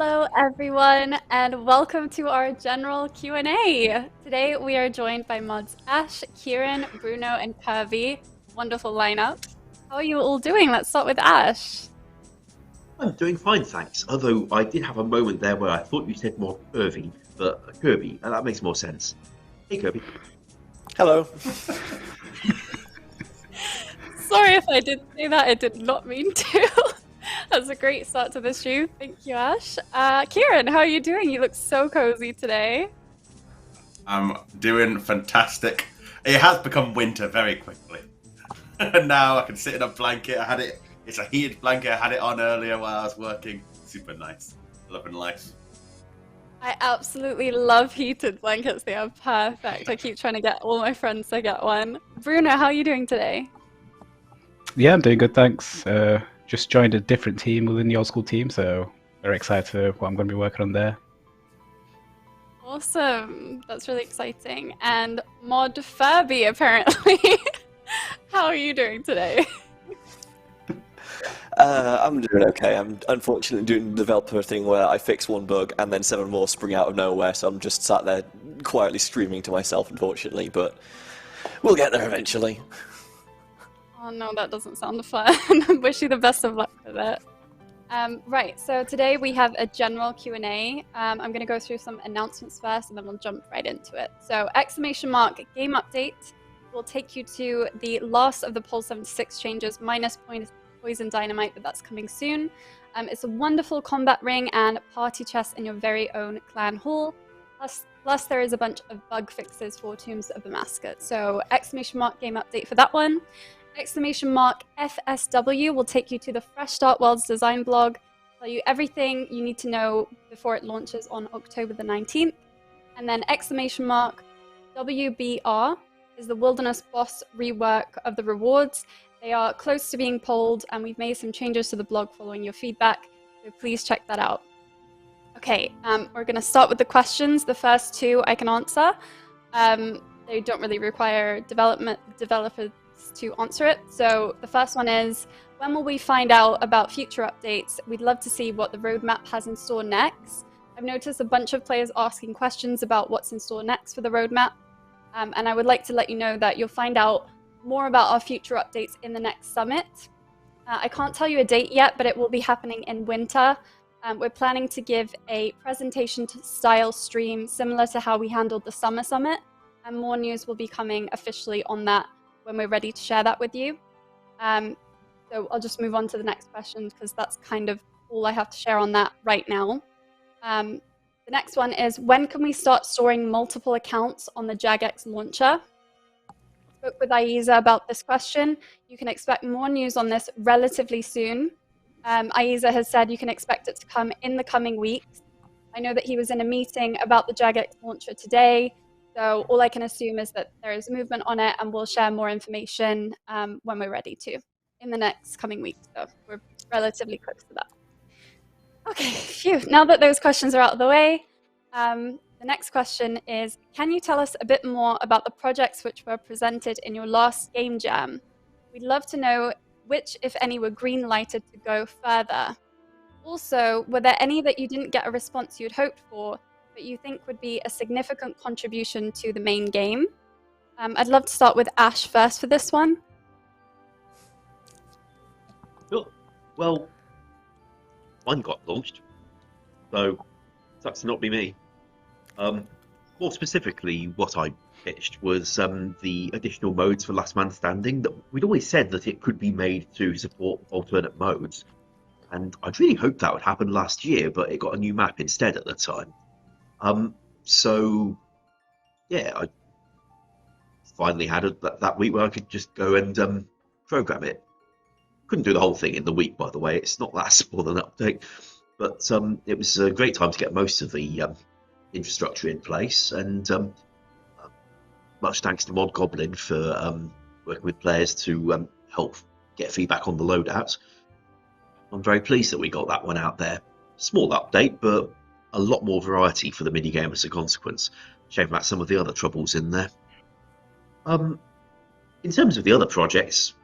Hello everyone and welcome to our general Q&A. Today we are joined by mods Ash, Kieran, Bruno and Kirby. Wonderful lineup. How are you all doing? Let's start with Ash. I'm doing fine, thanks. Although I did have a moment there where I thought you said more Kirby, but Kirby, and that makes more sense. Hey, Kirby. Hello. Sorry if I did say that, I did not mean to. That's a great start to the stream. Thank you, Ash. Kieran, how are you doing? You look so cozy today. I'm doing fantastic. It has become winter very quickly. And now I can sit in a blanket. It's a heated blanket. I had it on earlier while I was working. Super nice. Loving life. I absolutely love heated blankets. They are perfect. I keep trying to get all my friends to get one. Bruno, how are you doing today? Yeah, I'm doing good, thanks. Just joined a different team within the old school team, so very excited for what I'm going to be working on there. Awesome. That's really exciting. And Mod Furby, apparently. How are you doing today? I'm doing okay. I'm unfortunately doing the developer thing where I fix one bug and then 7 more spring out of nowhere, so I'm just sat there quietly screaming to myself, unfortunately, but we'll get there eventually. Oh no, that doesn't sound fun. Wish you the best of luck with it. Right, so today we have a general Q&A. I'm going to go through some announcements first and then we'll jump right into it. So, ! Game update will take you to the last of the Pole 76 changes minus Poison Dynamite, but that's coming soon. It's a wonderful combat ring and party chest in your very own clan hall. Plus there is a bunch of bug fixes for Tombs of the Mascot. So, ! Game update for that one. ! FSW will take you to the Fresh Start Worlds design blog, tell you everything you need to know before it launches on October the 19th. And then ! WBR is the Wilderness Boss rework of the rewards. They are close to being polled and we've made some changes to the blog following your feedback, so please check that out. Okay, we're going to start with the questions. The first two I can answer. They don't really require developers to answer it. So the first one is, when will we find out about future updates? We'd love to see what the roadmap has in store next. I've noticed a bunch of players asking questions about what's in store next for the roadmap. And I would like to let you know that you'll find out more about our future updates in the next summit. I can't tell you a date yet, but it will be happening in winter. We're planning to give a presentation style stream similar to how we handled the summer summit, and more news will be coming officially on that when we're ready to share that with you. So I'll just move on to the next question because that's kind of all I have to share on that right now. The next one is, when can we start storing multiple accounts on the Jagex launcher? I spoke with Aiza about this question. You can expect more news on this relatively soon. Aiza has said you can expect it to come in the coming weeks. I know that he was in a meeting about the Jagex launcher today, so all I can assume is that there is movement on it and we'll share more information when we're ready to in the next coming weeks. So we're relatively close to that. Okay, phew. Now that those questions are out of the way, the next question is, can you tell us a bit more about the projects which were presented in your last game jam? We'd love to know which, if any, were green lighted to go further. Also, were there any that you didn't get a response you'd hoped for, but you think would be a significant contribution to the main game? I'd love to start with Ash first for this one. Sure. Well, one got launched, so that's not be me. More specifically, what I pitched was the additional modes for Last Man Standing. That we'd always said that it could be made to support alternate modes, and I'd really hoped that would happen last year, but it got a new map instead at the time. So yeah, I finally had that week where I could just go and program it. Couldn't do the whole thing in the week, by the way. It's not that small an update, but it was a great time to get most of the infrastructure in place, and much thanks to Mod Goblin for working with players to help get feedback on the loadouts. I'm very pleased that we got that one out there. Small update, but a lot more variety for the minigame as a consequence. Shame about some of the other troubles in there. In terms of the other projects,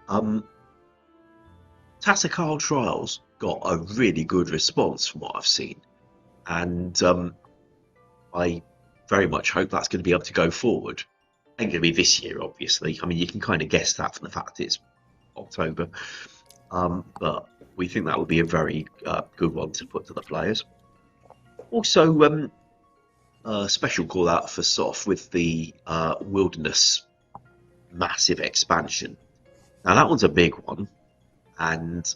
Tassikal Trials got a really good response from what I've seen. and I very much hope that's going to be able to go forward. Ain't going to be this year, obviously. I mean, you can kind of guess that from the fact it's October, but we think that will be a very good one to put to the players. Also, a special call out for Soft with the Wilderness massive expansion. Now that one's a big one, and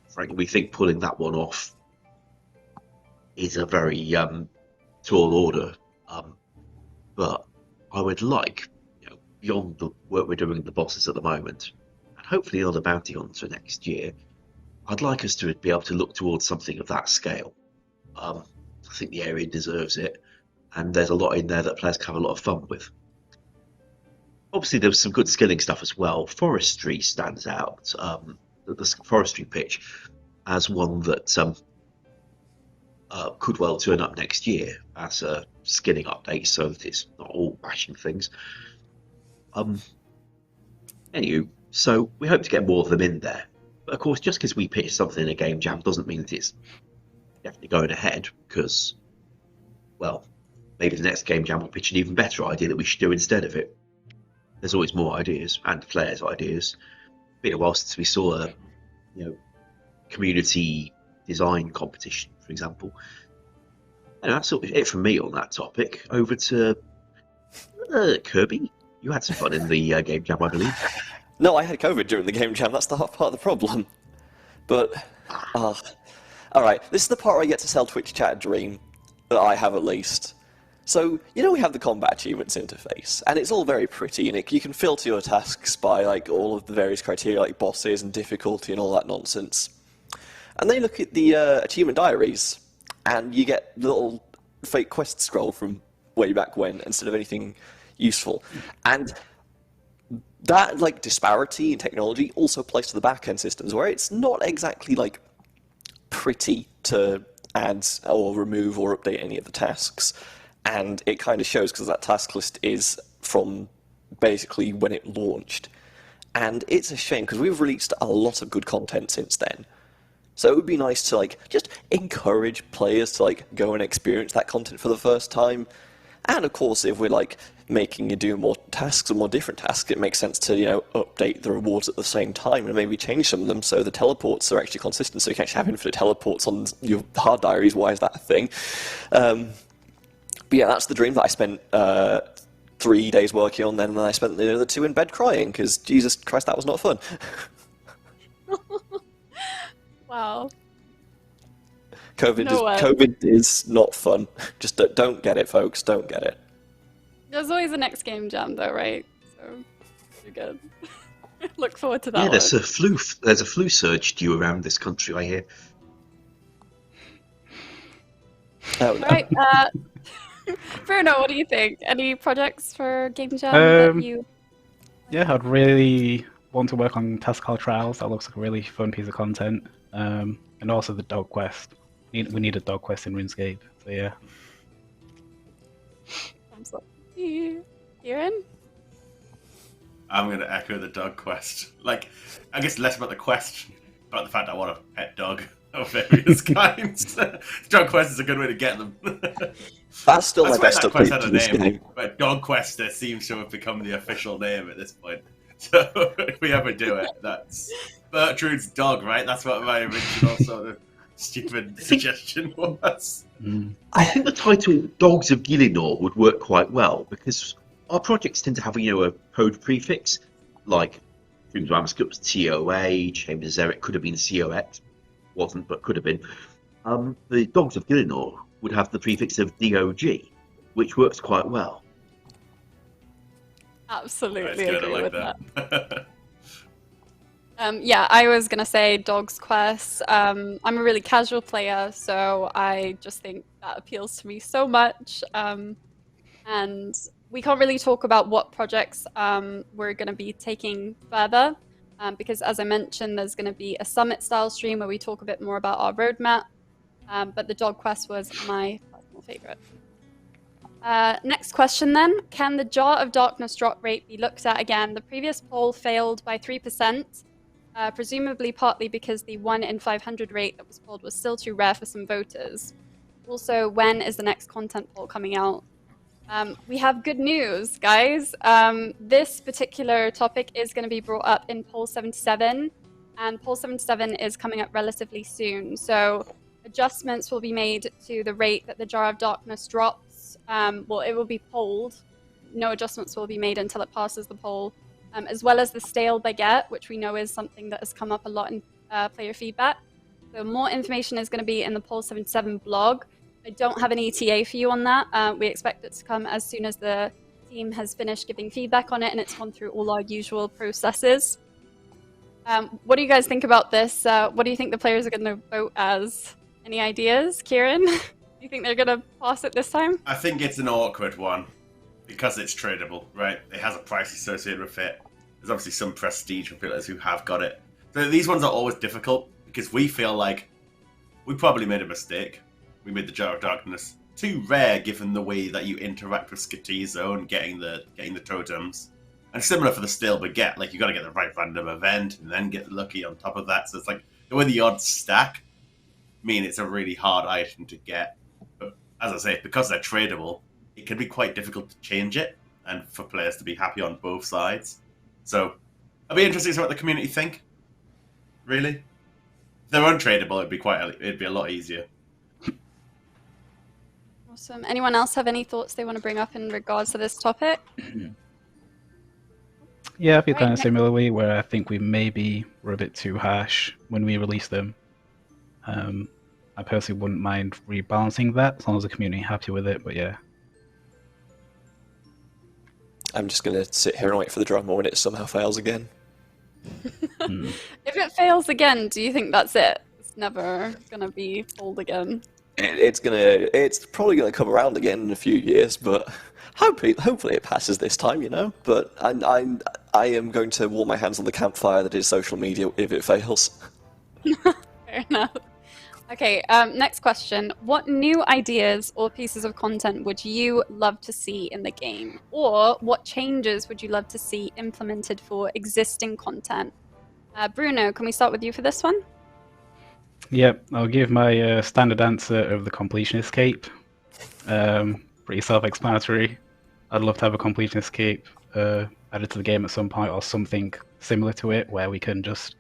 frankly, we think pulling that one off is a very tall order. But I would like, beyond the work we're doing with the bosses at the moment, and hopefully on the bounty hunter next year, I'd like us to be able to look towards something of that scale. I think the area deserves it, and there's a lot in there that players can have a lot of fun with. Obviously, there was some good skilling stuff as well. Forestry stands out. The forestry pitch as one that could well turn up next year as a skilling update, so that it's not all bashing things. Anywho, so we hope to get more of them in there. But of course, just because we pitch something in a game jam doesn't mean that it's definitely going ahead, because, well, maybe the next game jam will pitch an even better idea that we should do instead of it. There's always more ideas, and players' ideas. It's been a while since we saw a community design competition, for example. And that's sort of it from me on that topic. Over to Kirby. You had some fun in the game jam, I believe. No, I had COVID during the game jam. That's the part of the problem. But, all right. This is the part where I get to sell Twitch Chat a dream that I have, at least. So, we have the combat achievements interface, and it's all very pretty, and you can filter your tasks by, all of the various criteria, like bosses and difficulty and all that nonsense. And then you look at the achievement diaries, and you get the little fake quest scroll from way back when, instead of anything useful. And that, disparity in technology also applies to the back-end systems, where it's not exactly, pretty to add or remove or update any of the tasks. And it kind of shows, because that task list is from basically when it launched. And it's a shame, because we've released a lot of good content since then. So it would be nice to just encourage players to go and experience that content for the first time. And of course, if we're making you do more tasks or more different tasks, it makes sense to update the rewards at the same time and maybe change some of them so the teleports are actually consistent. So you can actually have infinite teleports on your hard diaries. Why is that a thing? But yeah, that's the dream that I spent 3 days working on. Then I spent the other 2 in bed crying because Jesus Christ, that was not fun. Wow. COVID is not fun. Just don't get it, folks. Don't get it. There's always a next game jam, though, right? So you're good. Look forward to that. Yeah, one. there's a flu surge due around this country, I hear. Oh, no. Right. Bruno, what do you think? Any projects for game jam that you? Yeah, I'd really want to work on Tactical Trials. That looks like a really fun piece of content. And also the dog quest. We need a dog quest in RuneScape. So yeah. Kieran? I'm going to echo the dog quest. I guess less about the quest, about the fact I want a pet dog of various kinds. Dog quest is a good way to get them. That's still my best that quest update had to a this name, game. but Dog Quester seems to have become the official name at this point. So if we ever do it, that's Bertrude's dog, right? That's what my original sort of stupid suggestion was. I think the title Dogs of Gielinor would work quite well, because our projects tend to have a code prefix, like Dreams of Amscott was TOA, Chambers of Zerek could have been COX, wasn't, but could have been. The Dogs of Gielinor would have the prefix of DOG, which works quite well. Absolutely That's good, agree I like with that. Yeah, I was gonna say Dog's Quest. I'm a really casual player, so I just think that appeals to me so much. And we can't really talk about what projects we're gonna be taking further, because as I mentioned, there's gonna be a summit-style stream where we talk a bit more about our roadmap. But the Dog Quest was my personal favorite. Next question then. Can the Jar of Darkness drop rate be looked at again? The previous poll failed by 3%, presumably partly because the 1 in 500 rate that was polled was still too rare for some voters. Also, when is the next content poll coming out? We have good news, guys. This particular topic is going to be brought up in poll 77, and poll 77 is coming up relatively soon. So adjustments will be made to the rate that the Jar of Darkness drops. Well, it will be polled. No adjustments will be made until it passes the poll, as well as the stale baguette, which we know is something that has come up a lot in player feedback. So more information is going to be in the poll 77 blog. I don't have an ETA for you on that. We expect it to come as soon as the team has finished giving feedback on it and it's gone through all our usual processes. What do you guys think about this? What do you think the players are going to vote as? Any ideas, Kieran? Do you think they're going to pass it this time? I think it's an awkward one because it's tradable, right? It has a price associated with it. There's obviously some prestige for players who have got it. So these ones are always difficult because we feel like we probably made a mistake. We made the Jar of Darkness too rare given the way that you interact with Skatizo and getting the totems. And similar for the Stale Baguette, like you got to get the right random event and then get lucky on top of that. So it's like the way the odds stack mean it's a really hard item to get. But as I say, because they're tradable, it can be quite difficult to change it and for players to be happy on both sides. So it'll be interesting to see what the community think. Really, if they're untradeable, it'd be a lot easier. Awesome. Anyone else have any thoughts they want to bring up in regards to this topic? Yeah, I feel Right, kind of next- similarly, where I think we maybe were a bit too harsh when we released them. I personally wouldn't mind rebalancing that as long as the community are happy with it, but yeah. I'm just going to sit here and wait for the drama when it somehow fails again. If it fails again, do you think that's it? It's never going to be pulled again. It's probably gonna come around again in a few years, but hopefully it passes this time, you know. But I am going to warm my hands on the campfire that is social media if it fails. Fair enough. Okay, next question. What new ideas or pieces of content would you love to see in the game? Or what changes would you love to see implemented for existing content? Bruno, can we start with you for this one? Yep, I'll give my standard answer of the completionist cape. Pretty self-explanatory. I'd love to have a completionist cape added to the game at some point, or something similar to it, where we can just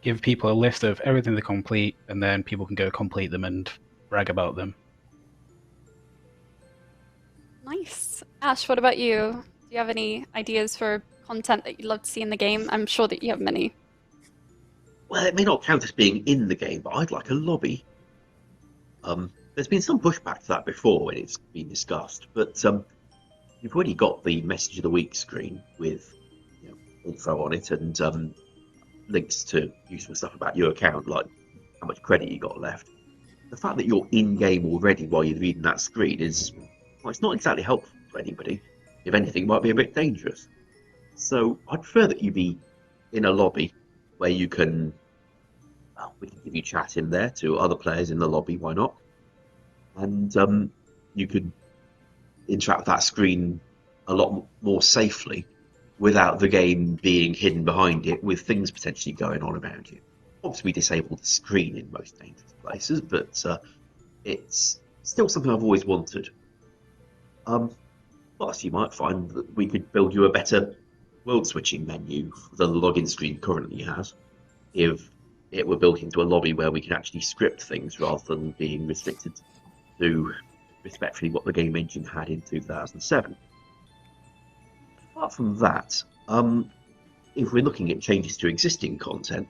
give people a list of everything they complete, and then people can go complete them and brag about them. Nice. Ash, what about you? Do you have any ideas for content that you'd love to see in the game? I'm sure that you have many. Well, it may not count as being in the game, but I'd like a lobby. There's been some pushback to that before when it's been discussed, but you've already got the message of the week screen with info on it and links to useful stuff about your account, like how much credit you got left. The fact that you're in game already while you're reading that screen is, well, it's not exactly helpful to anybody. If anything, it might be a bit dangerous. So I'd prefer that you be in a lobby where you can, well, we can give you chat in there to other players in the lobby, why not? And you could interact with that screen a lot more safely without the game being hidden behind it with things potentially going on around you. Obviously, we disable the screen in most dangerous places, but it's still something I've always wanted. Plus, you might find that we could build you a better world switching menu than the login screen currently has, if it were built into a lobby where we can actually script things rather than being restricted to respectfully what the game engine had in 2007. Apart from that, if we're looking at changes to existing content,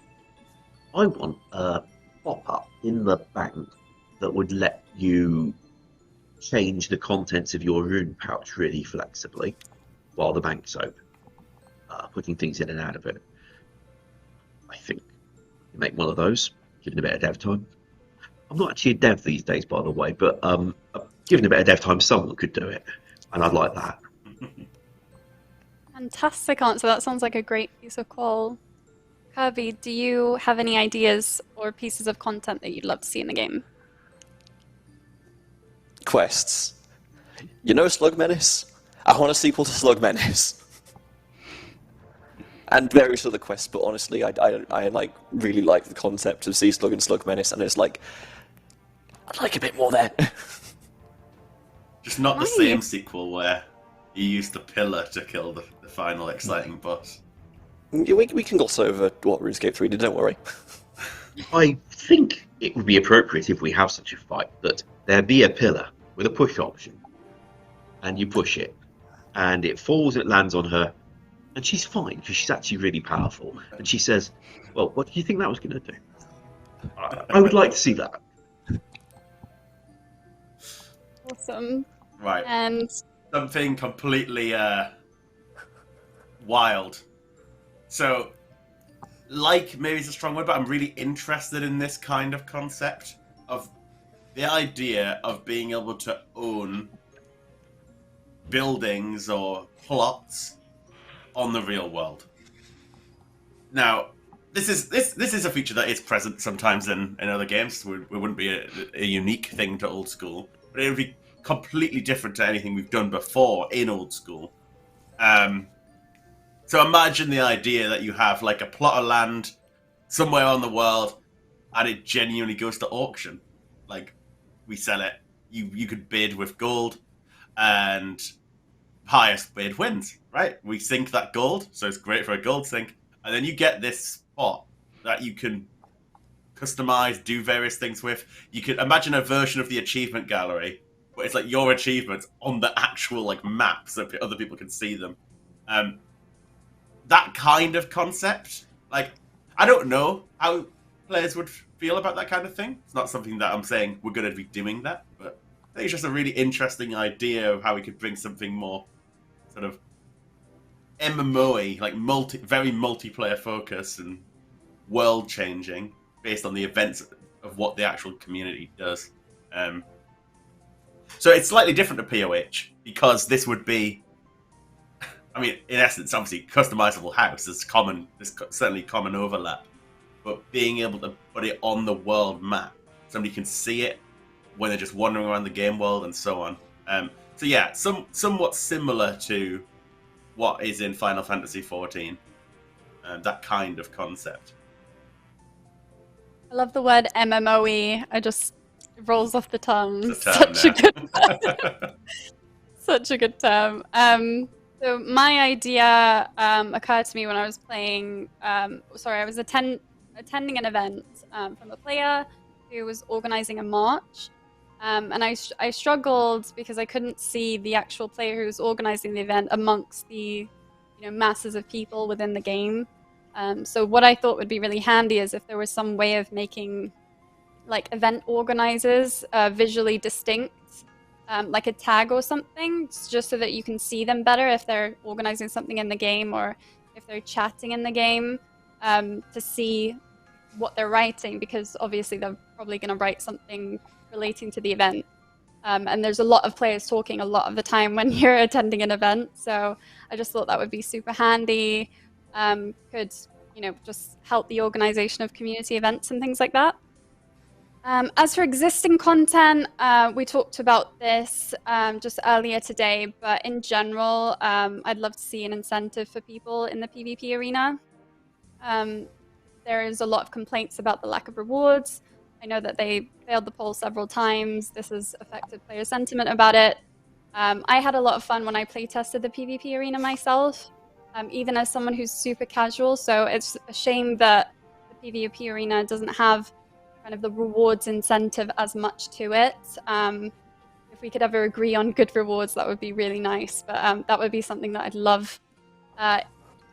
I want a pop-up in the bank that would let you change the contents of your rune pouch really flexibly while the bank's open. Putting things in and out of it. I think you make one of those, given a bit of dev time. I'm not actually a dev these days, by the way, but given a bit of dev time, someone could do it, and I'd like that. Fantastic answer. That sounds like a great piece of call. Kirby, do you have any ideas or pieces of content that you'd love to see in the game? Quests. You know Slug Menace? I want a sequel to Slug Menace. And various other quests, but honestly, I like really like the concept of Sea Slug and Slug Menace, and it's like, I'd like a bit more there. Just not the Nice. same sequel where you use the pillar to kill the final exciting boss. Yeah, we can gloss over what RuneScape 3 did, don't worry. I think it would be appropriate if we have such a fight that there be a pillar with a push option, and you push it, and it falls and it lands on her, and she's fine because she's actually really powerful. And she says, "Well, what do you think that was going to do?" I would like to see that. Awesome. Right. And Something completely wild. So, like, maybe it's a strong word, but I'm really interested in this kind of concept of the idea of being able to own buildings or plots on the real world. Now, this is a feature that is present sometimes in other games. It wouldn't be a unique thing to old school, but it would be completely different to anything we've done before in old school. So imagine the idea that you have like a plot of land somewhere on the world, and it genuinely goes to auction. Like, we sell it. You could bid with gold, and highest bid wins, right? We sink that gold, so it's great for a gold sink, and then you get this spot that you can customize, do various things with. You could imagine a version of the achievement gallery, but it's like your achievements on the actual like map, so other people can see them. That kind of concept, like, I don't know how players would feel about that kind of thing. It's not something that I'm saying we're going to be doing that, but I think it's just a really interesting idea of how we could bring something more sort of MMO-y, like very multiplayer focus and world changing based on the events of what the actual community does. So it's slightly different to POH because this would be, I mean, in essence, obviously, customizable house is common. There's certainly common overlap, but being able to put it on the world map, somebody can see it when they're just wandering around the game world and so on. So yeah, somewhat similar to what is in Final Fantasy XIV, that kind of concept. I love the word MMOE. It rolls off the tongue. It's a term Such a now. good such a good term. So my idea occurred to me when I was playing. I was attending an event from a player who was organizing a march, and I struggled because I couldn't see the actual player who was organizing the event amongst the masses of people within the game. So what I thought would be really handy is if there was some way of making like event organizers visually distinct. Like a tag or something, just so that you can see them better if they're organizing something in the game or if they're chatting in the game, to see what they're writing, because obviously they're probably going to write something relating to the event. And there's a lot of players talking a lot of the time when you're attending an event, so I just thought that would be super handy. Could just help the organization of community events and things like that. As for existing content, we talked about this just earlier today, but in general, I'd love to see an incentive for people in the PvP arena. There is a lot of complaints about the lack of rewards. I know that they failed the poll several times. This has affected player sentiment about it. I had a lot of fun when I playtested the PvP arena myself, even as someone who's super casual, so it's a shame that the PvP arena doesn't have kind of the rewards incentive as much to it. If we could ever agree on good rewards, that would be really nice, but that would be something that I'd love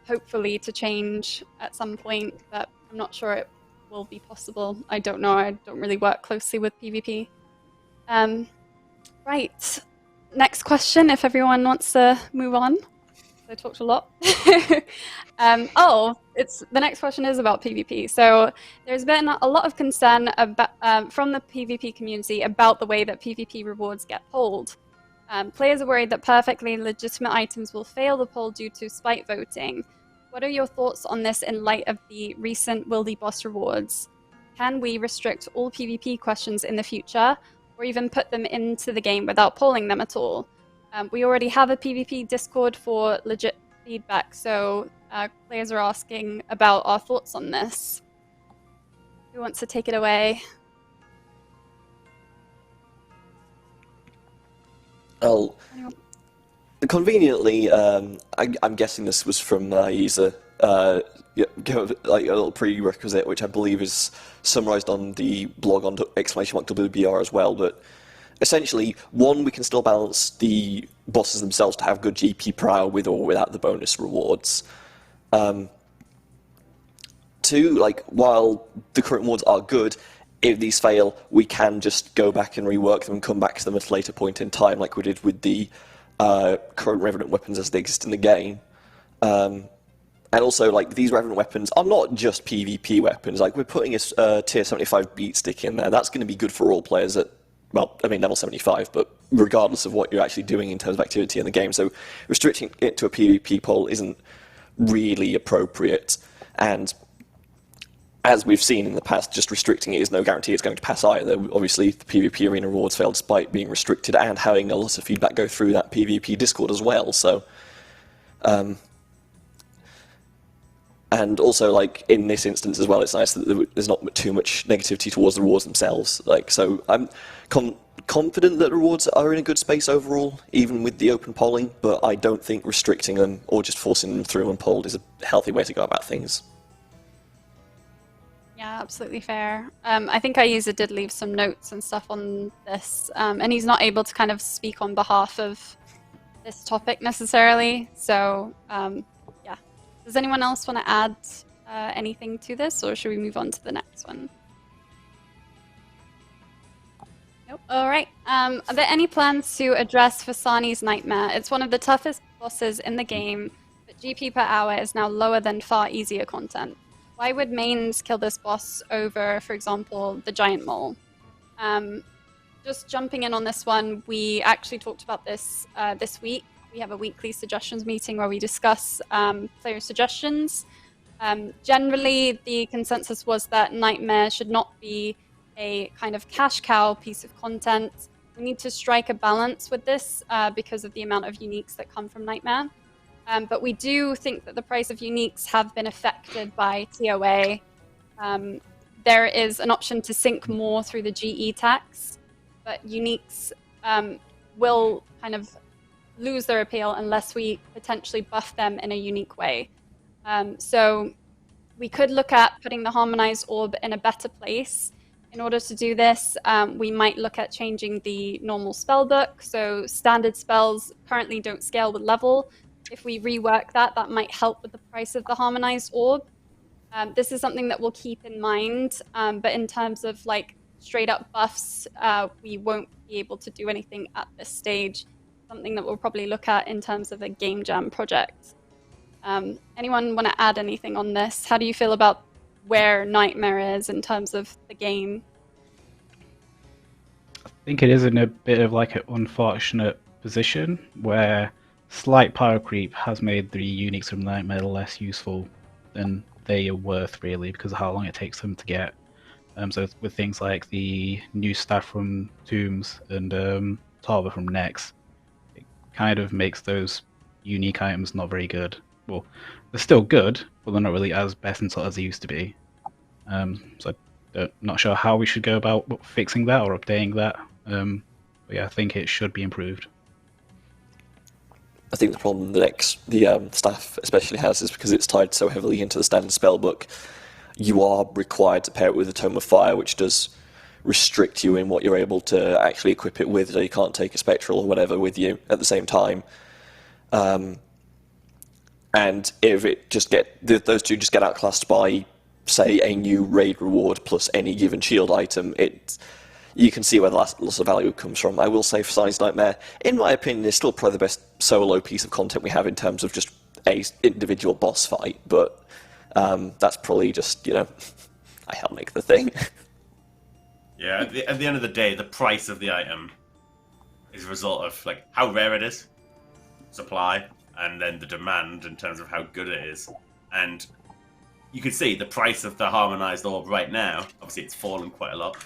hopefully to change at some point, but I'm not sure it will be possible. I don't know, I don't really work closely with PvP. Right, next question if everyone wants to move on. I talked a lot. The next question is about PvP. So there's been a lot of concern about, from the PvP community about the way that PvP rewards get polled. Players are worried that perfectly legitimate items will fail the poll due to spite voting. What are your thoughts on this in light of the recent Wildy Boss rewards? Can we restrict all PvP questions in the future, or even put them into the game without polling them at all? We already have a PvP Discord for legit feedback, so players are asking about our thoughts on this. Who wants to take it away? Well, conveniently, I'm guessing this was from user. Like a little prerequisite, which I believe is summarised on the blog on !WBR as well. But essentially, one, we can still balance the bosses themselves to have good GP per hour with or without the bonus rewards. Two, like, while the current rewards are good, if these fail, we can just go back and rework them and come back to them at a later point in time, like we did with the current Revenant weapons as they exist in the game. And also, like, these Revenant weapons are not just PvP weapons. Like, we're putting a tier 75 beat stick in there. That's going to be good for all players at, well, I mean, level 75, but regardless of what you're actually doing in terms of activity in the game. So restricting it to a PvP poll isn't really appropriate. And as we've seen in the past, just restricting it is no guarantee it's going to pass either. Obviously, the PvP arena rewards failed despite being restricted and having a lot of feedback go through that PvP Discord as well. So, and also, like, in this instance as well, it's nice that there's not too much negativity towards the rewards themselves. Like, so I'm confident that rewards are in a good space overall, even with the open polling, but I don't think restricting them or just forcing them through unpolled is a healthy way to go about things. Yeah, absolutely fair. I think our user did leave some notes and stuff on this, and he's not able to kind of speak on behalf of this topic necessarily. So, yeah. Does anyone else want to add anything to this, or should we move on to the next one? Nope. All right. Are there any plans to address Fasani's Nightmare? It's one of the toughest bosses in the game, but GP per hour is now lower than far easier content. Why would mains kill this boss over, for example, the Giant Mole? Just jumping in on this one, we actually talked about this this week. We have a weekly suggestions meeting where we discuss player suggestions. Generally, the consensus was that Nightmare should not be a kind of cash cow piece of content. We need to strike a balance with this because of the amount of uniques that come from Nightmare. But we do think that the price of uniques have been affected by TOA. There is an option to sync more through the GE tax, but uniques will kind of lose their appeal unless we potentially buff them in a unique way. So we could look at putting the Harmonized Orb in a better place. In order to do this, we might look at changing the normal spell book. So standard spells currently don't scale with level. If we rework that, that might help with the price of the Harmonized Orb. This is something that we'll keep in mind, but in terms of like straight up buffs, we won't be able to do anything at this stage. Something that we'll probably look at in terms of a game jam project. Anyone want to add anything on this? How do you feel about where Nightmare is in terms of the game? I think it is in a bit of like an unfortunate position where slight power creep has made the uniques from Nightmare less useful than they are worth, really, because of how long it takes them to get. So with things like the new staff from Tombs and Torva from Nex, it kind of makes those unique items not very good. Well, they're still good, but they're not really as best in slot as they used to be. So I'm not sure how we should go about fixing that or updating that. But yeah, I think it should be improved. I think the problem the staff especially has is because it's tied so heavily into the standard spellbook. You are required to pair it with a Tome of Fire, which does restrict you in what you're able to actually equip it with. So you can't take a Spectral or whatever with you at the same time. And if it just those two just get outclassed by, say, a new raid reward plus any given shield item, you can see where the loss of value comes from. I will say Fasani's Nightmare, in my opinion, is still probably the best solo piece of content we have in terms of just a individual boss fight, but that's probably just, I help make the thing. Yeah, at the end of the day, the price of the item is a result of like how rare it is, supply, and then the demand in terms of how good it is. And you can see the price of the Harmonized Orb right now, obviously it's fallen quite a lot.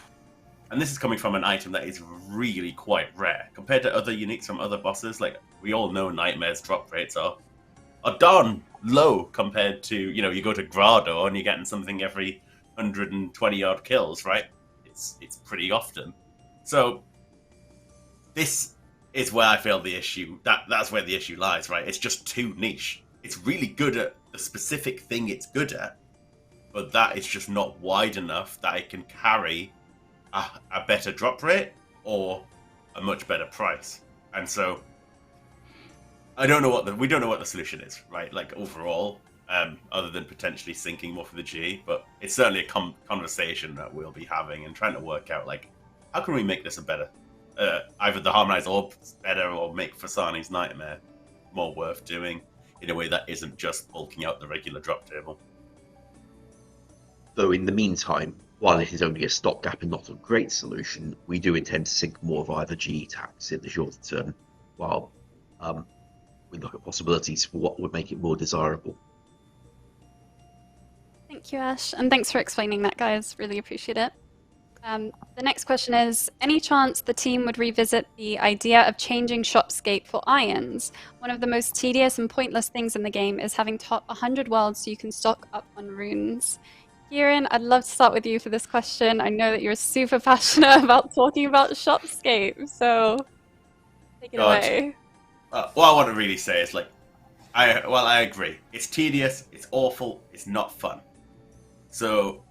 And this is coming from an item that is really quite rare. Compared to other uniques from other bosses, like, we all know Nightmare's drop rates are darn low compared to, you go to Grado and you're getting something every 120-odd kills, right? It's pretty often. So, this is where I feel the issue. That's where the issue lies, right? It's just too niche. It's really good at the specific thing it's good at, but that is just not wide enough that it can carry a better drop rate or a much better price. And so we don't know what the solution is, right? Like overall, other than potentially sinking more for the G, but it's certainly a conversation that we'll be having and trying to work out, like, how can we make this a better, either the Harmonized Orbs better or make Fasani's Nightmare more worth doing in a way that isn't just bulking out the regular drop table. Though in the meantime, while it is only a stopgap and not a great solution, we do intend to sink more via the GE tax in the short term, while we look at possibilities for what would make it more desirable. Thank you, Ash, and thanks for explaining that, guys. Really appreciate it. The next question is, any chance the team would revisit the idea of changing Shopscape for Irons? One of the most tedious and pointless things in the game is having top 100 worlds so you can stock up on runes. Kieran, I'd love to start with you for this question. I know that you're super passionate about talking about Shopscape, so take it away. What I want to really say is, like, I agree. It's tedious, it's awful, it's not fun. So,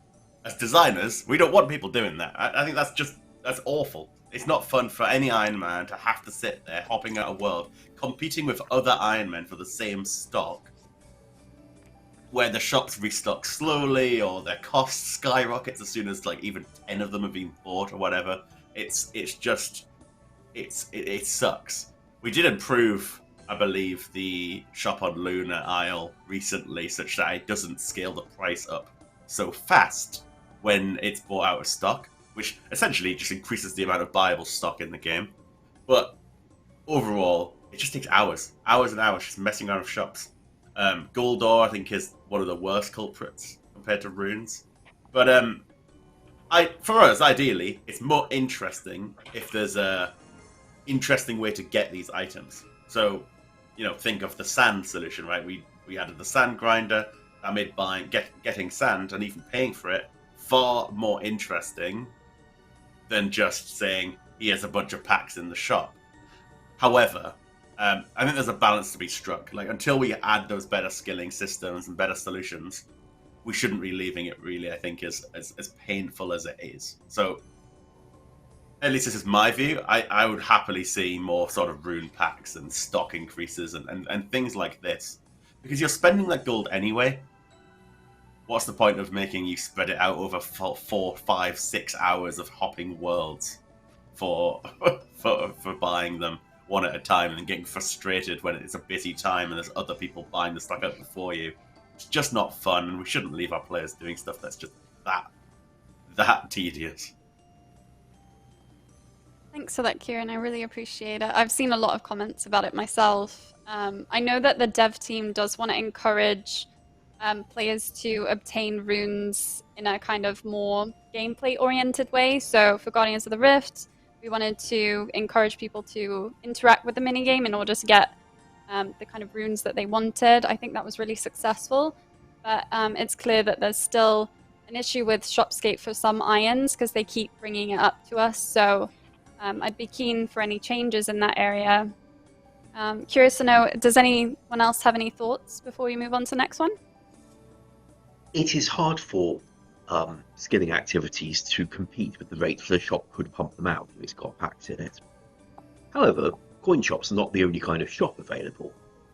as designers, we don't want people doing that. I think that's awful. It's not fun for any Iron Man to have to sit there hopping out a world, competing with other Iron Men for the same stock, where the shops restock slowly or their costs skyrockets as soon as like even 10 of them have been bought or whatever. It sucks. We did improve, I believe, the shop on Luna Isle recently such that it doesn't scale the price up so fast when it's bought out of stock, which essentially just increases the amount of buyable stock in the game. But overall, it just takes hours and hours just messing around with shops. Goldor, I think, is one of the worst culprits compared to runes. But for us, ideally, it's more interesting if there's a interesting way to get these items. So, think of the sand solution, right? We added the sand grinder that made getting sand and even paying for it far more interesting than just saying, here's a bunch of packs in the shop. However, I think there's a balance to be struck. Like, until we add those better skilling systems and better solutions, we shouldn't be leaving it, really, I think, as painful as it is. So, at least this is my view. I would happily see more sort of rune packs and stock increases and things like this. Because you're spending that gold anyway. What's the point of making you spread it out over 4, 5, 6 hours of hopping worlds for buying them one at a time and getting frustrated when it's a busy time and there's other people buying the stock out before you? It's just not fun, and we shouldn't leave our players doing stuff that's just that tedious. Thanks for that, Kieran. I really appreciate it. I've seen a lot of comments about it myself. I know that the dev team does want to encourage players to obtain runes in a kind of more gameplay-oriented way. So for Guardians of the Rift, we wanted to encourage people to interact with the minigame in order to get the kind of runes that they wanted. I think that was really successful. But it's clear that there's still an issue with Shopscape for some irons because they keep bringing it up to us. So I'd be keen for any changes in that area. Curious to know, does anyone else have any thoughts before we move on to the next one? It is hard for skilling activities to compete with the rate the shop could pump them out if it's got packs in it. However, coin shops are not the only kind of shop available.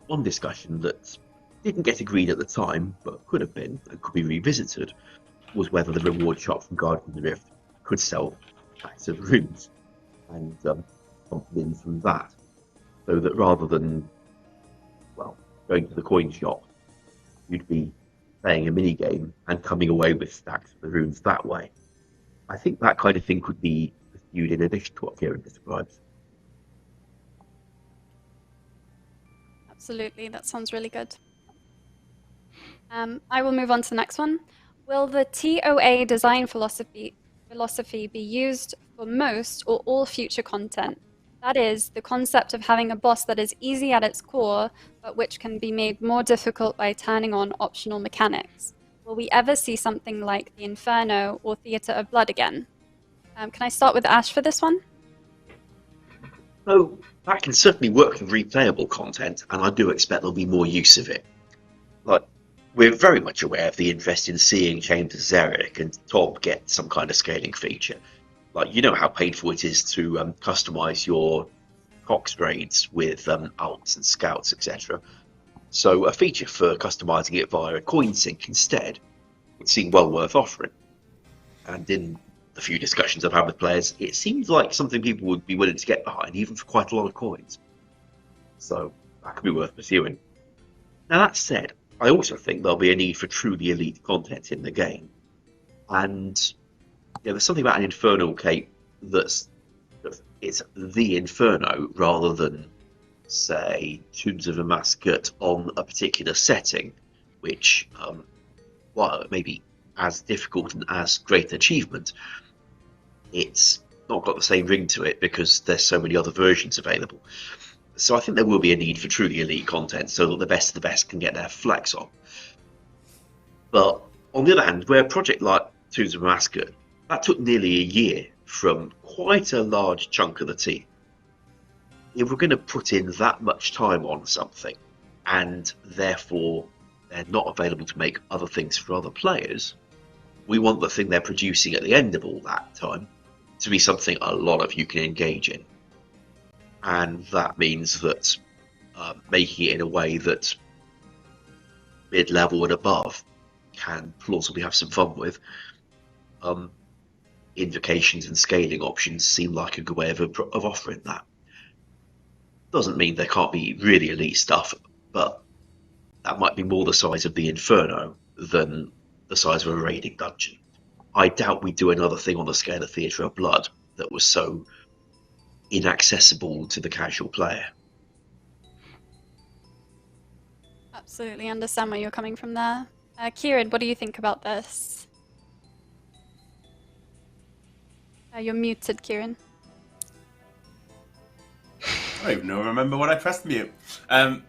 One discussion that didn't get agreed at the time, but could have been and could be revisited, was whether the reward shop from Guardians of the Rift could sell packs of runes and pump them in from that. So that rather than, going to the coin shop, you'd be playing a mini-game and coming away with stacks of the runes that way. I think that kind of thing could be pursued in addition to what Kieran describes. Absolutely, that sounds really good. I will move on to the next one. Will the TOA design philosophy be used for most or all future content? That is, the concept of having a boss that is easy at its core, but which can be made more difficult by turning on optional mechanics. Will we ever see something like the Inferno or Theatre of Blood again? Can I start with Ash for this one? So, that can certainly work with replayable content, and I do expect there'll be more use of it. Like, we're very much aware of the interest in seeing James as Zarek and Tom get some kind of scaling feature. Like, you know how painful it is to customize your Cox grades with alts and scouts, etc. So a feature for customizing it via a coin sync instead would seem well worth offering. And in the few discussions I've had with players, it seems like something people would be willing to get behind, even for quite a lot of coins. So that could be worth pursuing. Now, that said, I also think there'll be a need for truly elite content in the game. And there's something about an Inferno cape it's the Inferno rather than, say, Tombs of Amascut on a particular setting, which, while it may be as difficult and as great an achievement, it's not got the same ring to it because there's so many other versions available. So I think there will be a need for truly elite content so that the best of the best can get their flex on. But on the other hand, where a project like Tombs of Amascut, that took nearly a year from quite a large chunk of the team. If we're going to put in that much time on something, and therefore they're not available to make other things for other players, we want the thing they're producing at the end of all that time to be something a lot of you can engage in. And that means that making it in a way that mid-level and above can plausibly have some fun with. Invocations and scaling options seem like a good way of offering that. Doesn't mean there can't be really elite stuff, but that might be more the size of the Inferno than the size of a raiding dungeon. I doubt we'd do another thing on the scale of Theatre of Blood that was so inaccessible to the casual player. Absolutely understand where you're coming from there. Kieran, what do you think about this? You're muted, Kieran. I don't even remember when I pressed mute. The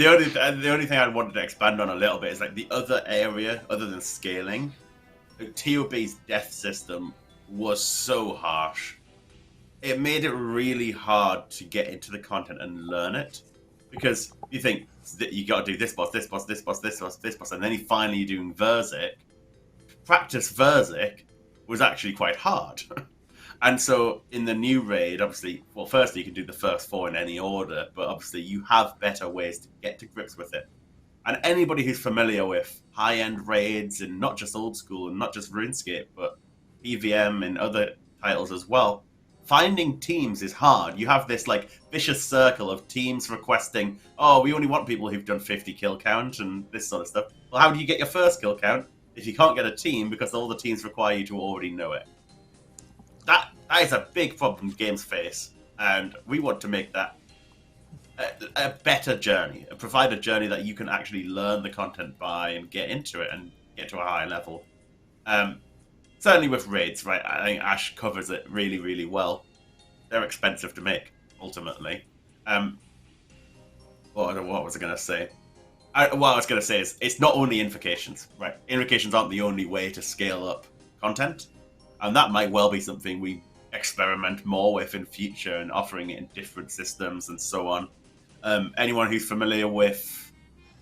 only thing I wanted to expand on a little bit is like the other area, other than scaling. TOB's death system was so harsh. It made it really hard to get into the content and learn it, because you think that you got to do this boss, this boss, this boss, this boss, this boss, and then finally you're doing Verzik. Practice Verzik was actually quite hard. And so in the new raid, obviously, well, firstly, you can do the first 4 in any order, but obviously you have better ways to get to grips with it. And anybody who's familiar with high-end raids, and not just old school, and not just RuneScape, but PVM and other titles as well, finding teams is hard. You have this like vicious circle of teams requesting, oh, we only want people who've done 50 kill count and this sort of stuff. Well, how do you get your first kill count if you can't get a team because all the teams require you to already know it? That is a big problem games face, and we want to make that a better journey, provide a journey that you can actually learn the content by and get into it and get to a high level. Certainly with raids, right? I think Ash covers it really, really well. They're expensive to make, ultimately. What was I going to say? What I was going to say is it's not only invocations, right? Invocations aren't the only way to scale up content. And that might well be something we experiment more with in future and offering it in different systems and so on. Anyone who's familiar with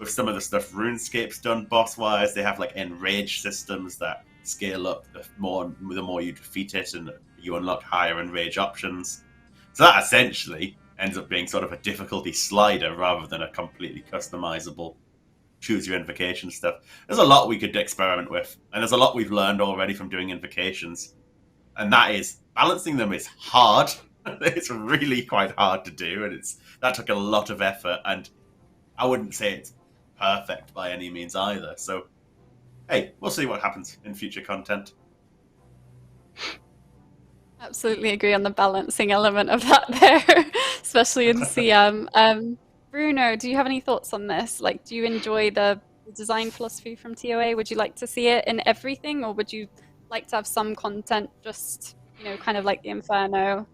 some of the stuff RuneScape's done boss-wise, they have like enrage systems that scale up the more you defeat it and you unlock higher enrage options. So that essentially ends up being sort of a difficulty slider rather than a completely customizable choose your invocation stuff. There's a lot we could experiment with, and there's a lot we've learned already from doing invocations, and that is balancing them is hard. It's really quite hard to do, and that took a lot of effort, and I wouldn't say it's perfect by any means either. So hey, we'll see what happens in future content. Absolutely agree on the balancing element of that there, especially in CM. Bruno, do you have any thoughts on this? Like, do you enjoy the design philosophy from TOA? Would you like to see it in everything, or would you like to have some content just, kind of like the Inferno,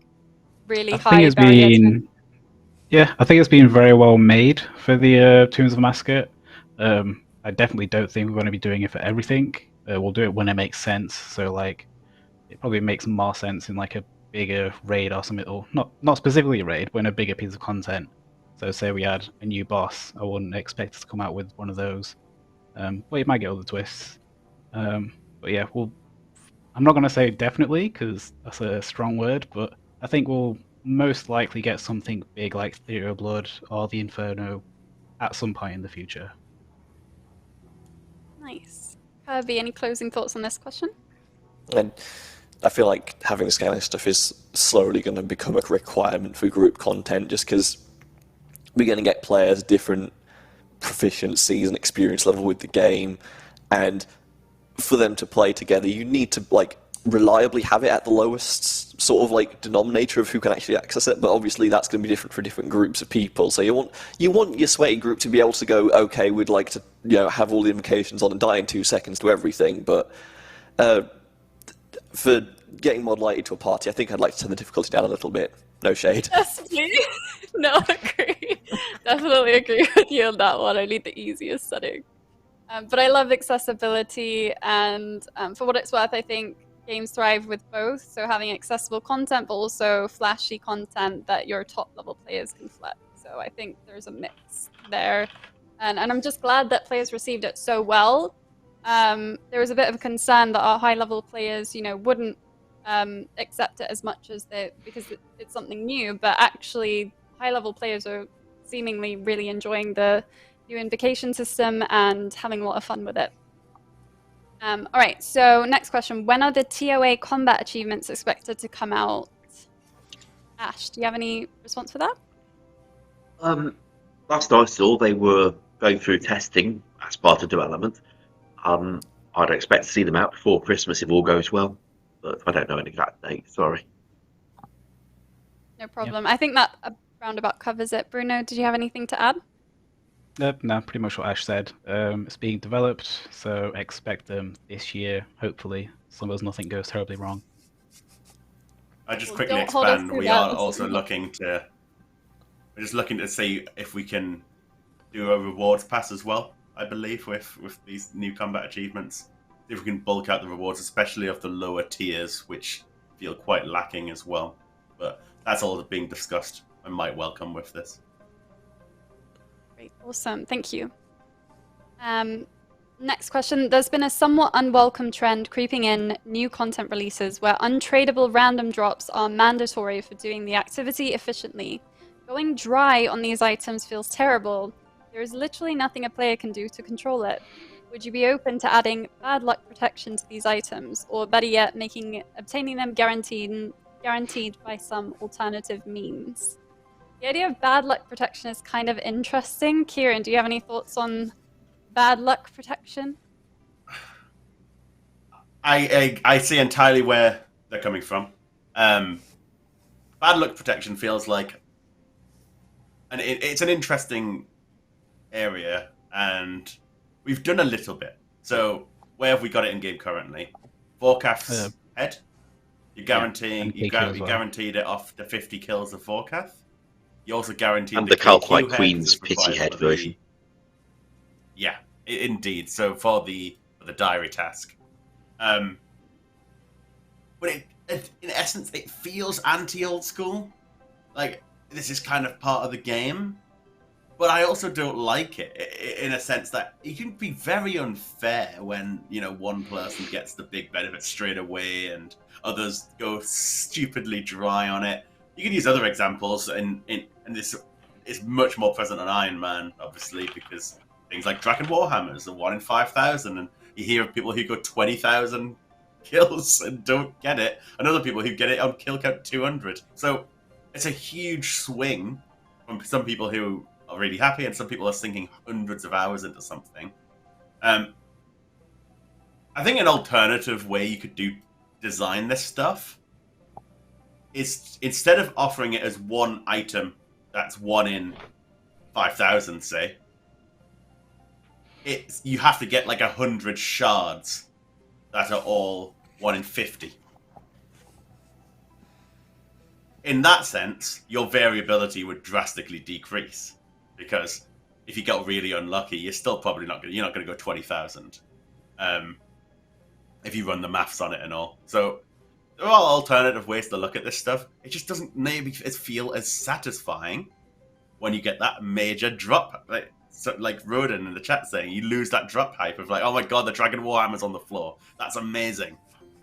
really high barrier? I think it's been very well made for the Tombs of Amascut. I definitely don't think we're going to be doing it for everything. We'll do it when it makes sense. So, like, it probably makes more sense in like a bigger raid or something, or not specifically a raid, but in a bigger piece of content. So say we had a new boss, I wouldn't expect us to come out with one of those. But you might get other twists. But yeah, I'm not going to say definitely, because that's a strong word, but I think we'll most likely get something big like Theatre of Blood or the Inferno at some point in the future. Nice. Kirby, any closing thoughts on this question? And I feel like having this kind of stuff is slowly going to become a requirement for group content, just because we're going to get players different proficiencies and experience level with the game, and for them to play together, you need to like reliably have it at the lowest sort of like denominator of who can actually access it. But obviously, that's going to be different for different groups of people. So you want your sweaty group to be able to go, okay, we'd like to have all the invocations on and die in 2 seconds to everything, but for getting mod lighted to a party, I think I'd like to turn the difficulty down a little bit. No shade. Yes, please. No, agree. Definitely agree with you on that one. I need the easiest setting. But I love accessibility, and for what it's worth, I think games thrive with both. So having accessible content, but also flashy content that your top level players can flex. So I think there's a mix there. And I'm just glad that players received it so well. There was a bit of a concern that our high level players, wouldn't accept it as much as because it's something new, but actually high level players are seemingly really enjoying the new invocation system and having a lot of fun with it. All right, so next question. When are the TOA combat achievements expected to come out? Ash, do you have any response for that? Last I saw, they were going through testing as part of development. I'd expect to see them out before Christmas if all goes well, but I don't know an exact date, sorry. No problem. Yep. I think that roundabout covers it. Bruno, did you have anything to add? No, pretty much what Ash said. It's being developed, so expect them this year, hopefully, as long as nothing goes terribly wrong. I just quickly expand. We are also looking to see if we can do a rewards pass as well, I believe, with these new combat achievements. See if we can bulk out the rewards, especially of the lower tiers, which feel quite lacking as well. But that's all being discussed and might well come with this. Great, awesome, thank you. Next question. There's been a somewhat unwelcome trend creeping in new content releases where untradeable random drops are mandatory for doing the activity efficiently. Going dry on these items feels terrible. There is literally nothing a player can do to control it. Would you be open to adding bad luck protection to these items, or better yet, obtaining them guaranteed by some alternative means? The idea of bad luck protection is kind of interesting. Kieran, do you have any thoughts on bad luck protection? I see entirely where they're coming from. Bad luck protection feels like, and it's an interesting area, and we've done a little bit. So where have we got it in game currently? Vorkath's head. You're guaranteeing you guaranteed it off the 50 kills of Vorkath. You also guaranteed and the Kalphite Queen's pity head version. Yeah, indeed. So for the diary task, but in essence, it feels anti-old school. Like this is kind of part of the game, but I also don't like it in a sense that it can be very unfair when one person gets the big benefit straight away and others go stupidly dry on it. You can use other examples, and this is much more present on Iron Man, obviously, because things like Draken Warhammers are 1 in 5,000, and you hear of people who go 20,000 kills and don't get it, and other people who get it on kill count 200. So it's a huge swing from some people who are really happy, and some people are sinking hundreds of hours into something. I think an alternative way you could design this stuff is, instead of offering it as one item that's 1 in 5,000, say, you have to get like 100 shards that are all 1 in 50. In that sense, your variability would drastically decrease, because if you got really unlucky, you're still probably not going to go 20,000 if you run the maths on it and all. So there are alternative ways to look at this stuff. It just doesn't maybe feel as satisfying when you get that major drop. Like Roden in the chat saying, you lose that drop hype of like, oh my god, the Dragon Warhammer's on the floor. That's amazing.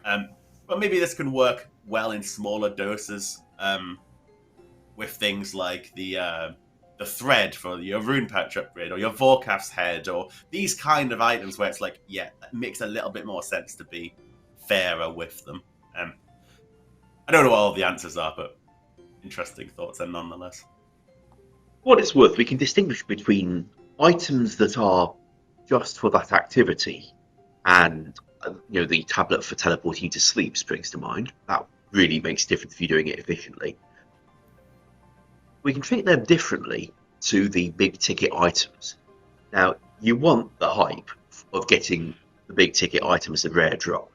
But maybe this can work well in smaller doses with things like the thread for your rune patch upgrade or your Vorkath's head or these kind of items where it's like, yeah, it makes a little bit more sense to be fairer with them. I don't know what all the answers are, but interesting thoughts and nonetheless. What it's worth, we can distinguish between items that are just for that activity and the tablet for teleporting you to sleep springs to mind. That really makes a difference if you're doing it efficiently. We can treat them differently to the big ticket items. Now, you want the hype of getting the big ticket items as a rare drop.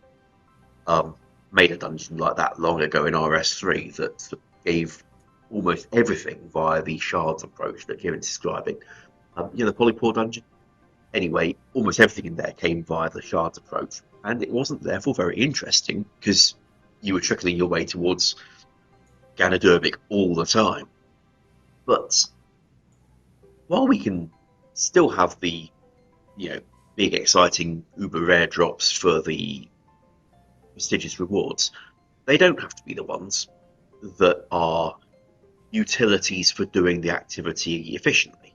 Made a dungeon like that long ago in RS3 that gave almost everything via the shards approach that Kieran's describing. The Polypore dungeon. Anyway, almost everything in there came via the shards approach, and it wasn't therefore very interesting because you were trickling your way towards Ganodermic all the time. But while we can still have the, big exciting uber rare drops for the prestigious rewards, they don't have to be the ones that are utilities for doing the activity efficiently.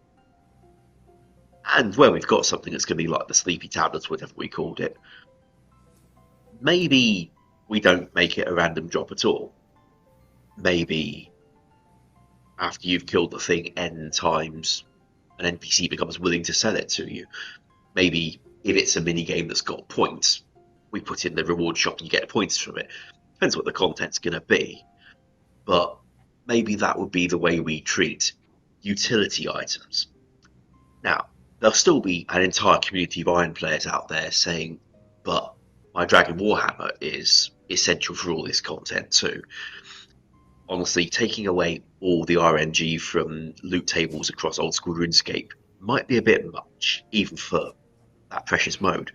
And where we've got something that's going to be like the sleepy tablets, whatever we called it, maybe we don't make it a random drop at all. Maybe after you've killed the thing N times, an NPC becomes willing to sell it to you. Maybe if it's a mini game that's got points, we put in the reward shop and you get points from it. Depends what the content's going to be. But maybe that would be the way we treat utility items. Now, there'll still be an entire community of Iron players out there saying, but my Dragon Warhammer is essential for all this content too. Honestly, taking away all the RNG from loot tables across old school RuneScape might be a bit much, even for that precious mode.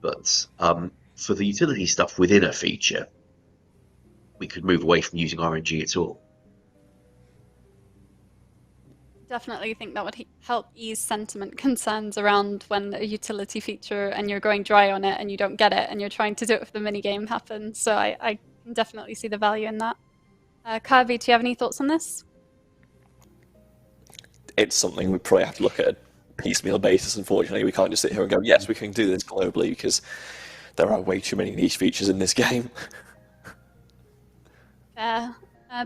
But for the utility stuff within a feature, we could move away from using RNG at all. Definitely think that would help ease sentiment concerns around when a utility feature and you're going dry on it and you don't get it and you're trying to do it if the minigame happens. So I can definitely see the value in that. Kirby, do you have any thoughts on this? It's something we probably have to look at a piecemeal basis, unfortunately. We can't just sit here and go, yes, we can do this globally, because there are way too many niche features in this game. Fair.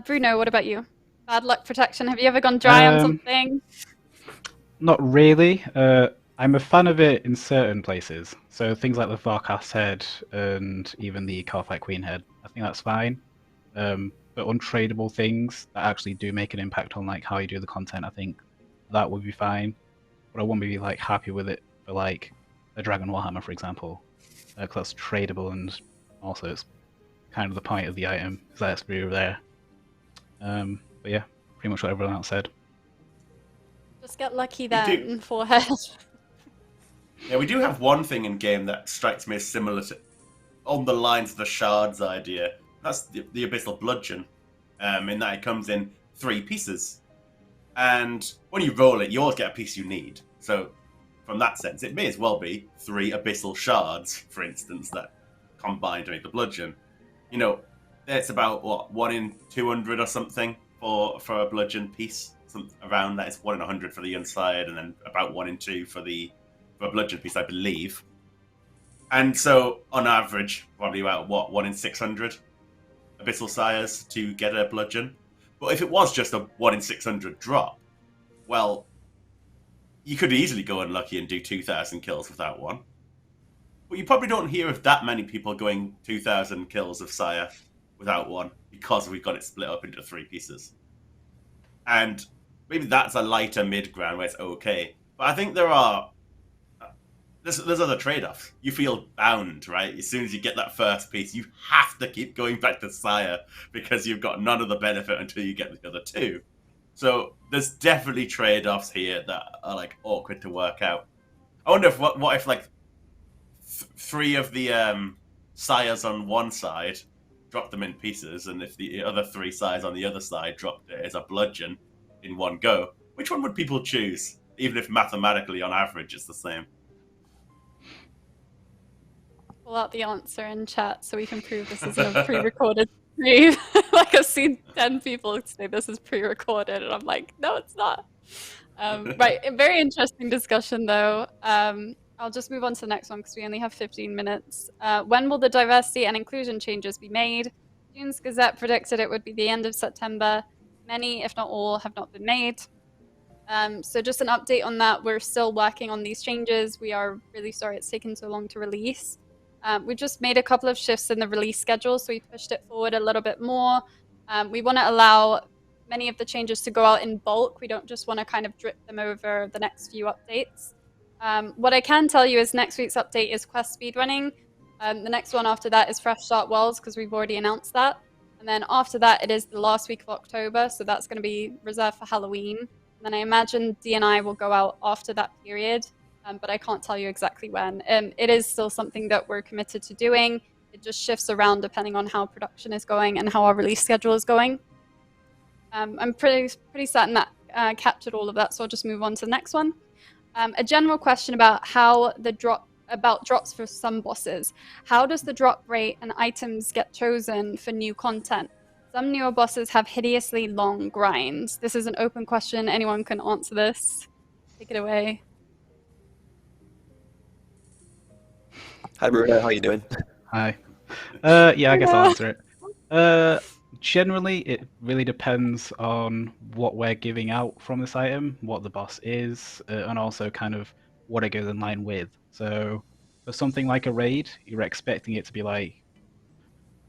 Bruno, what about you? Bad luck protection. Have you ever gone dry on something? Not really. I'm a fan of it in certain places. So things like the Vorkath's head and even the Calphite Queen head, I think that's fine. But untradeable things that actually do make an impact on like how you do the content, I think that would be fine. But I wouldn't be like happy with it for like a Dragon Warhammer, for example, because that's tradable and also it's kind of the point of the item is that it's really rare. But yeah, pretty much what everyone else said. Just get lucky then, forehead. Yeah, we do have one thing in game that strikes me as similar to, on the lines of the shards idea. That's the Abyssal Bludgeon, in that it comes in 3 pieces. And when you roll it, you always get a piece you need. So from that sense, it may as well be 3 Abyssal Shards, for instance, that combine to make the Bludgeon. You know, it's about, what, 1 in 200 or something for a Bludgeon piece? Something around that. It's 1 in 100 for the inside, and then about 1 in 2 for a Bludgeon piece, I believe. And so, on average, probably about, what, 1 in 600 Abyssal Sires to get a Bludgeon. But if it was just a 1 in 600 drop, well, you could easily go unlucky and do 2,000 kills without one. But you probably don't hear of that many people going 2,000 kills of Sire without one, because we've got it split up into 3 pieces. And maybe that's a lighter mid-ground where it's okay. But I think there's other trade-offs. You feel bound, right? As soon as you get that first piece, you have to keep going back to Sire because you've got none of the benefit until you get the other 2. So there's definitely trade-offs here that are like awkward to work out. I wonder if what if like 3 of the Sires on one side dropped them in pieces, and if the other 3 sides on the other side dropped it as a bludgeon in one go, which one would people choose, even if mathematically on average it's the same? Pull out the answer in chat so we can prove this isn't a pre-recorded stream. Like I've seen 10 people say this is pre-recorded, and I'm like, no, it's not. Right, a very interesting discussion though. I'll just move on to the next one because we only have 15 minutes. When will the diversity and inclusion changes be made? June's Gazette predicted it would be the end of September. Many, if not all, have not been made. So just an update on that. We're still working on these changes. We are really sorry it's taken so long to release. We just made a couple of shifts in the release schedule, so we pushed it forward a little bit more. We want to allow many of the changes to go out in bulk. We don't just want to kind of drip them over the next few updates. What I can tell you is next week's update is quest speedrunning. The next one after that is Fresh Start Worlds, because we've already announced that. And then after that, it is the last week of October, so that's going to be reserved for Halloween. And then I imagine D&I will go out after that period, but I can't tell you exactly when. It is still something that we're committed to doing. It just shifts around depending on how production is going and how our release schedule is going. I'm pretty certain that captured all of that, so I'll just move on to the next one. A general question about how the drops for some bosses. How does the drop rate and items get chosen for new content? Some newer bosses have hideously long grinds. This is an open question. Anyone can answer this. Take it away. Hi Bruno, how you doing? Hi. Yeah, I guess I'll answer it. Generally, it really depends on what we're giving out from this item, what the boss is, and also kind of what it goes in line with. So for something like a raid, you're expecting it to be like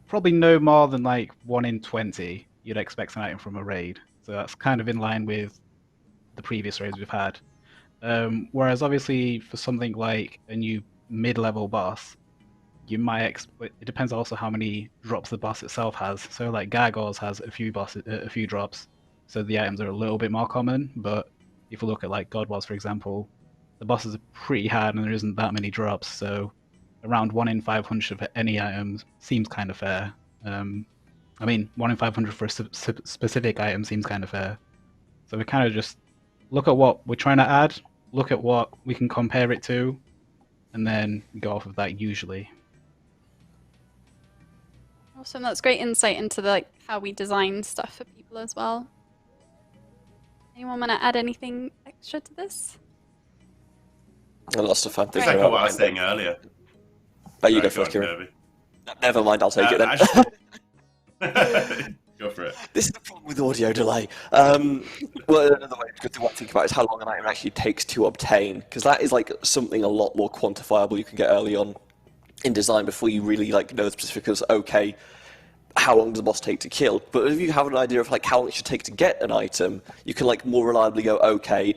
probably no more than like 1 in 20 you'd expect an item from a raid. So that's kind of in line with the previous raids we've had. Whereas obviously for something like a new mid-level boss, you might it depends also how many drops the boss itself has. So like Gargoyles has a few drops, so the items are a little bit more common. But if you look at like God Wars, for example, the bosses are pretty hard and there isn't that many drops. So around 1 in 500 of any items seems kind of fair. I mean, 1 in 500 for a specific item seems kind of fair. So we kind of just look at what we're trying to add, look at what we can compare it to, and then go off of that usually. Awesome, that's great insight into like how we design stuff for people as well. Anyone want to add anything extra to this? I lost a fan. It's like what I was saying earlier. Oh, you go first, Kieran. Never mind, I'll take it then. Go for it. This is the problem with audio delay. Well, another way to think about is how long an item actually takes to obtain, because that is like something a lot more quantifiable you can get early on in design before you really like know the specifics. Okay, how long does the boss take to kill? But if you have an idea of like how long it should take to get an item, you can like more reliably go, okay,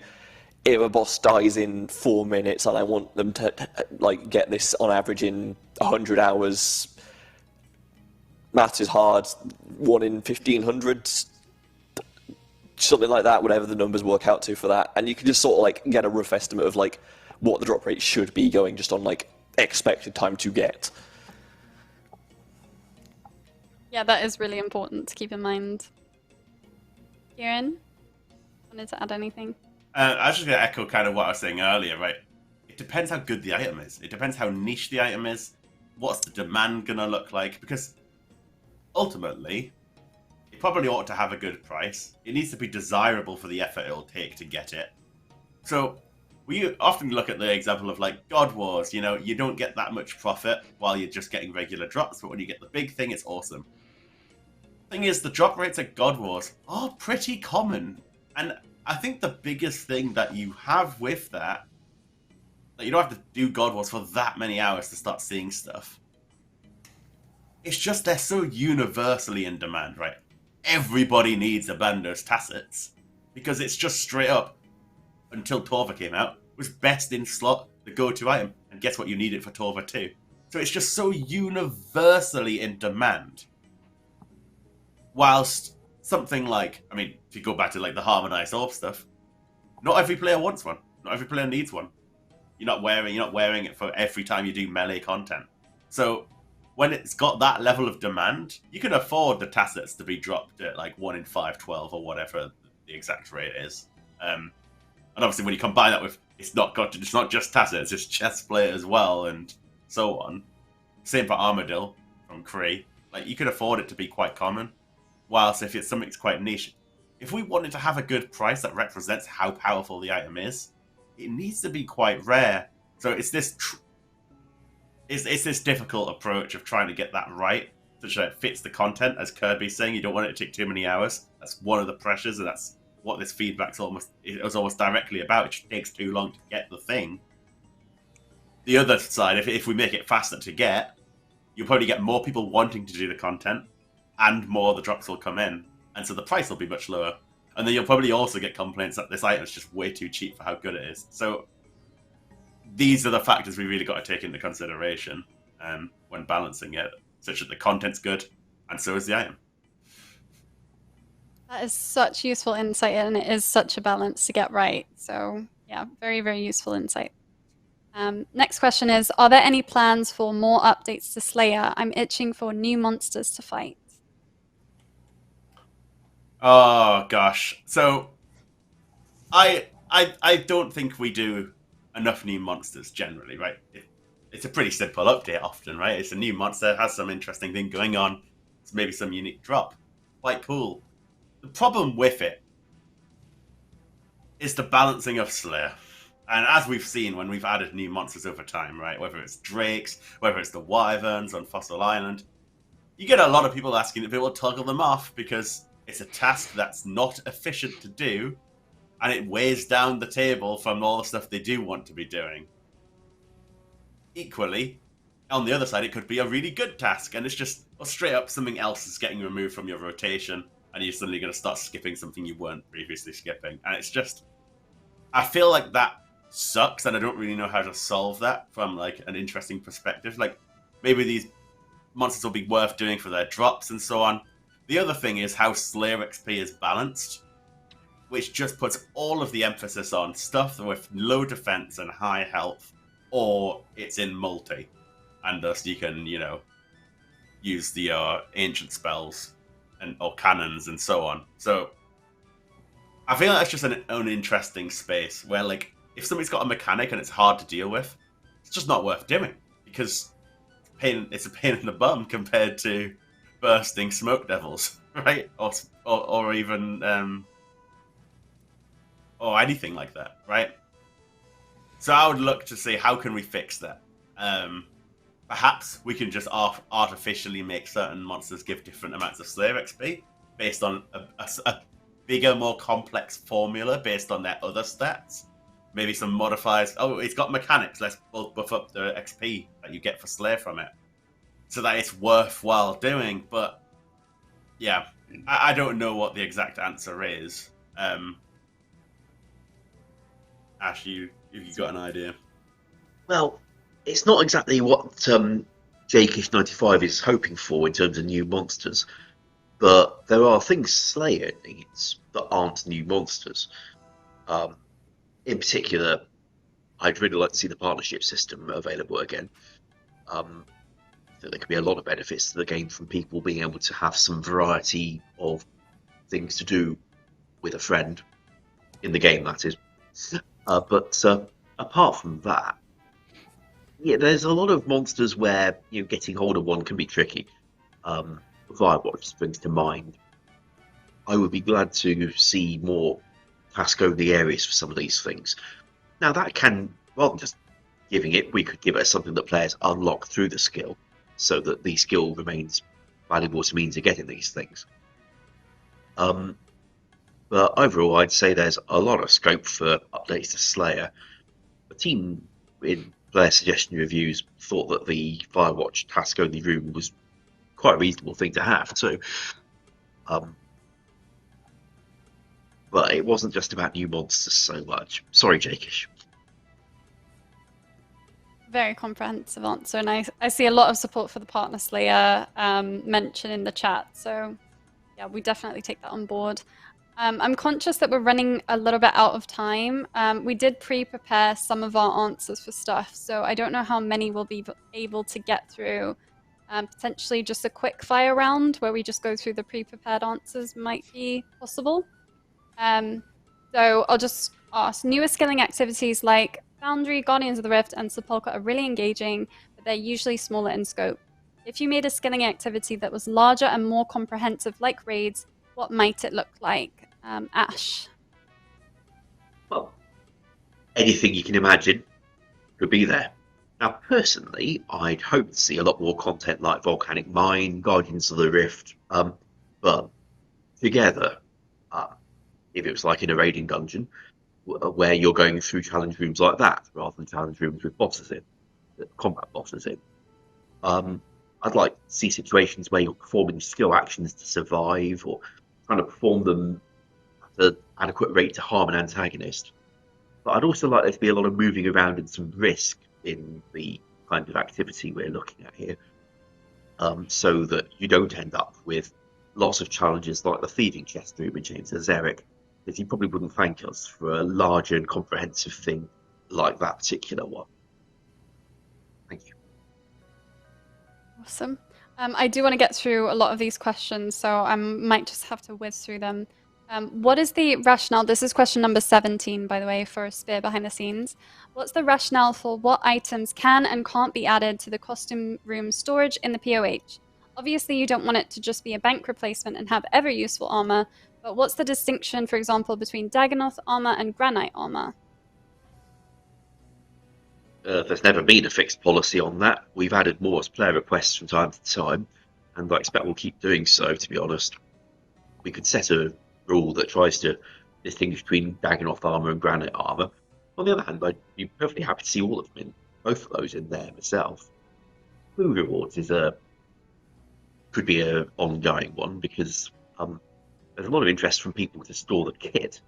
if a boss dies in 4 minutes and I want them to like get this on average in 100 hours, maths is hard, 1 in 1500, something like that, whatever the numbers work out to for that, and you can just sort of like get a rough estimate of like what the drop rate should be going just on like expected time to get. Yeah, that is really important to keep in mind. Kieran, wanted to add anything? I was just going to echo kind of what I was saying earlier, right? It depends how good the item is. It depends how niche the item is. What's the demand going to look like? Because ultimately, it probably ought to have a good price. It needs to be desirable for the effort it'll take to get it. So we often look at the example of like God Wars, you know, you don't get that much profit while you're just getting regular drops, but when you get the big thing, it's awesome. Thing is, the drop rates at God Wars are pretty common. And I think the biggest thing that you have with that you don't have to do God Wars for that many hours to start seeing stuff. It's just they're so universally in demand, right? Everybody needs Abando's Tassets because it's just straight up, until Torva came out, was best in slot, the go-to item. And guess what? You need it for Torva too. So it's just so universally in demand. Whilst something like, I mean, if you go back to like the Harmonized Orb stuff, not every player wants one. Not every player needs one. You're not wearing it for every time you do melee content. So when it's got that level of demand, you can afford the tacits to be dropped at like 1 in 512 or whatever the exact rate is. And obviously, when you combine that with it's not just tacits, it's chest plate as well, and so on. Same for Armadillo from Kree. Like, you could afford it to be quite common. Whilst if it's something that's quite niche, if we wanted to have a good price that represents how powerful the item is, it needs to be quite rare. So it's this it's this difficult approach of trying to get that right, such that it fits the content. As Kirby's saying, you don't want it to take too many hours. That's one of the pressures, and that's what this feedback's almost directly about. It just takes too long to get the thing. The other side, if we make it faster to get, you'll probably get more people wanting to do the content, and more of the drops will come in, and so the price will be much lower. And then you'll probably also get complaints that this item is just way too cheap for how good it is. So these are the factors we really got to take into consideration when balancing it, such that the content's good, and so is the item. That is such useful insight, and it is such a balance to get right. So yeah, very, very useful insight. Next question is, are there any plans for more updates to Slayer? I'm itching for new monsters to fight. Oh gosh. So I don't think we do enough new monsters generally, right? It's a pretty simple update often, right? It's a new monster, has some interesting thing going on. It's maybe some unique drop. Quite cool. The problem with it is the balancing of Slayer. And as we've seen when we've added new monsters over time, right? Whether it's Drakes, whether it's the Wyverns on Fossil Island, you get a lot of people asking if it will toggle them off because it's a task that's not efficient to do, and it weighs down the table from all the stuff they do want to be doing. Equally, on the other side, it could be a really good task, and it's just straight up something else is getting removed from your rotation, and you're suddenly going to start skipping something you weren't previously skipping. And it's just, I feel like that sucks, and I don't really know how to solve that from like an interesting perspective. Like, maybe these monsters will be worth doing for their drops and so on. The other thing is how Slayer XP is balanced, which just puts all of the emphasis on stuff with low defense and high health, or it's in multi, and thus you can, use the ancient spells or cannons and so on. So I feel like that's just an uninteresting space where, like, if somebody's got a mechanic and it's hard to deal with, it's just not worth doing because it's a pain in the bum compared to bursting smoke devils, right? Or even or anything like that, right? So I would look to see how can we fix that. Perhaps we can just artificially make certain monsters give different amounts of Slayer XP based on a bigger, more complex formula based on their other stats. Maybe some modifiers. Oh, it's got mechanics. Let's buff up the XP that you get for Slayer from it, so that it's worthwhile doing. But yeah, I don't know what the exact answer is. Ash, you got an idea? Well, it's not exactly what Jakeish95 is hoping for in terms of new monsters, but there are things Slayer needs that aren't new monsters. In particular, I'd really like to see the partnership system available again. There could be a lot of benefits to the game from people being able to have some variety of things to do with a friend in the game, that is. But apart from that, yeah, there's a lot of monsters where getting hold of one can be tricky. Firewatch springs to mind. I would be glad to see more task-only areas for some of these things. Now that can, rather than just giving it, we could give it something that players unlock through the skill, so that the skill remains valuable as a means of getting these things. But overall, I'd say there's a lot of scope for updates to Slayer. The team in player suggestion reviews thought that the Firewatch task-only room was quite a reasonable thing to have too. But it wasn't just about new monsters so much. Sorry, Jakeish. Very comprehensive answer, and I see a lot of support for the partner Slayer mentioned in the chat. So yeah, we definitely take that on board. I'm conscious that we're running a little bit out of time. We did pre-prepare some of our answers for stuff, so I don't know how many we'll be able to get through Potentially just a quick fire round where we just go through the pre-prepared answers might be possible. So I'll just ask, newer skilling activities like Foundry, Guardians of the Rift, and Sepulchre are really engaging, but they're usually smaller in scope. If you made a skilling activity that was larger and more comprehensive like raids, what might it look like? Ash. Well, anything you can imagine could be there. Now, personally, I'd hope to see a lot more content like Volcanic Mine, Guardians of the Rift, but together, if it was like in a raiding dungeon, where you're going through challenge rooms like that, rather than challenge rooms with bosses in, combat bosses in. I'd like to see situations where you're performing skill actions to survive, or trying to perform them at an adequate rate to harm an antagonist. But I'd also like there to be a lot of moving around and some risk in the kind of activity we're looking at here, so that you don't end up with lots of challenges like the thieving chest room in Chains of Xeric, because you probably wouldn't thank us for a larger and comprehensive thing like that particular one. Thank you. Awesome. I do want to get through a lot of these questions, so I might just have to whiz through them. What is the rationale? This is question number 17, by the way, for Spear Behind the Scenes. What's the rationale for what items can and can't be added to the costume room storage in the POH? Obviously, you don't want it to just be a bank replacement and have ever useful armor, but what's the distinction, for example, between Dagannoth armor and Granite armor? There's never been a fixed policy on that. We've added more as player requests from time to time, and I expect we'll keep doing so, to be honest. We could set a rule that tries to distinguish between Dagannoth armor and Granite armor. On the other hand, I'd be perfectly happy to see all of them in, both of those in there myself. Food rewards could be an ongoing one, because there's a lot of interest from people to store the kit,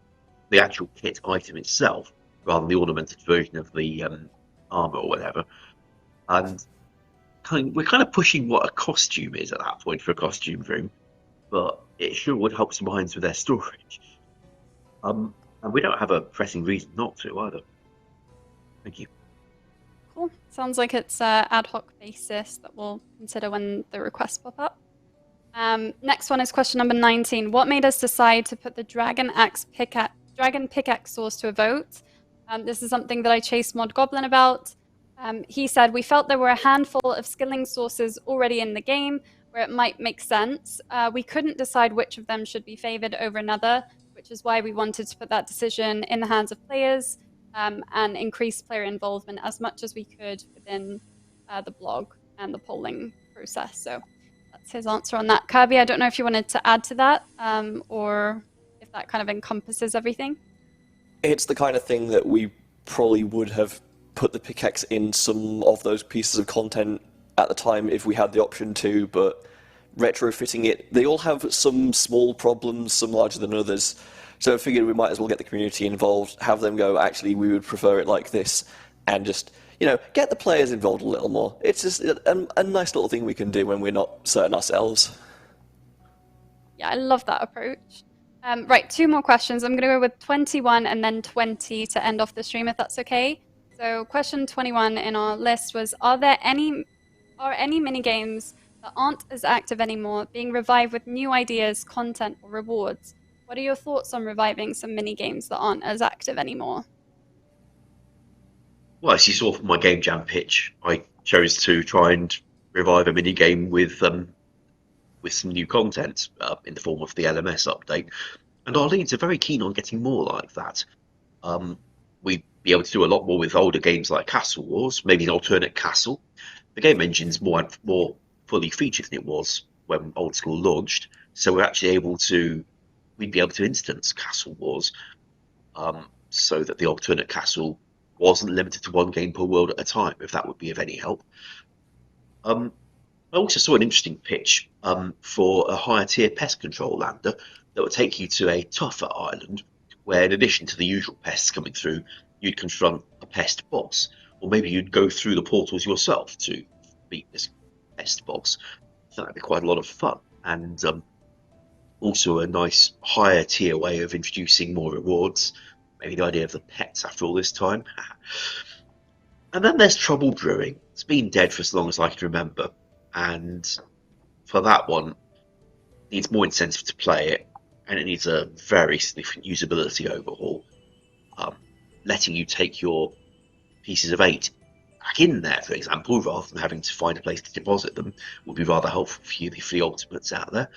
the actual kit item itself, rather than the ornamented version of the armor or whatever. And we're kind of pushing what a costume is at that point for a costume room, but it sure would help some minds with their storage. And we don't have a pressing reason not to either. Thank you. Cool. Sounds like it's an ad hoc basis that we'll consider when the requests pop up. Next one is question number 19. What made us decide to put the Dragon Pickaxe source to a vote? This is something that I chased Mod Goblin about. He said, we felt there were a handful of skilling sources already in the game where it might make sense. We couldn't decide which of them should be favored over another, which is why we wanted to put that decision in the hands of players and increase player involvement as much as we could within the blog and the polling process. So that's his answer on that. Kirby, I don't know if you wanted to add to that or if that kind of encompasses everything. It's the kind of thing that we probably would have put the pickaxe in some of those pieces of content at the time if we had the option to, but retrofitting it, they all have some small problems, some larger than others. So I figured we might as well get the community involved, have them go, actually, we would prefer it like this, and just, get the players involved a little more. It's just a nice little thing we can do when we're not certain ourselves. Yeah, I love that approach. Right, 2 more questions. I'm going to go with 21 and then 20 to end off the stream, if that's okay. So question 21 in our list was, are any minigames that aren't as active anymore being revived with new ideas, content, or rewards? What are your thoughts on reviving some minigames that aren't as active anymore? Well, as you saw from my Game Jam pitch, I chose to try and revive a minigame with some new content in the form of the LMS update. And our leads are very keen on getting more like that. We'd be able to do a lot more with older games like Castle Wars, maybe an alternate castle. The game engine's more fully featured than it was when Old School launched, so we'd be able to instance Castle Wars, so that the alternate castle wasn't limited to one game per world at a time, if that would be of any help. I also saw an interesting pitch for a higher tier pest control lander that would take you to a tougher island, where in addition to the usual pests coming through, you'd confront a pest boss, or maybe you'd go through the portals yourself to beat this pest boss. So that'd be quite a lot of fun, and also a nice higher tier way of introducing more rewards. Maybe the idea of the pets after all this time. And then there's Trouble Brewing. It's been dead for as long as I can remember, and for that one, it needs more incentive to play it, and it needs a very significant usability overhaul. Letting you take your pieces of 8 back in there, for example, rather than having to find a place to deposit them, would be rather helpful for the ultimates out there.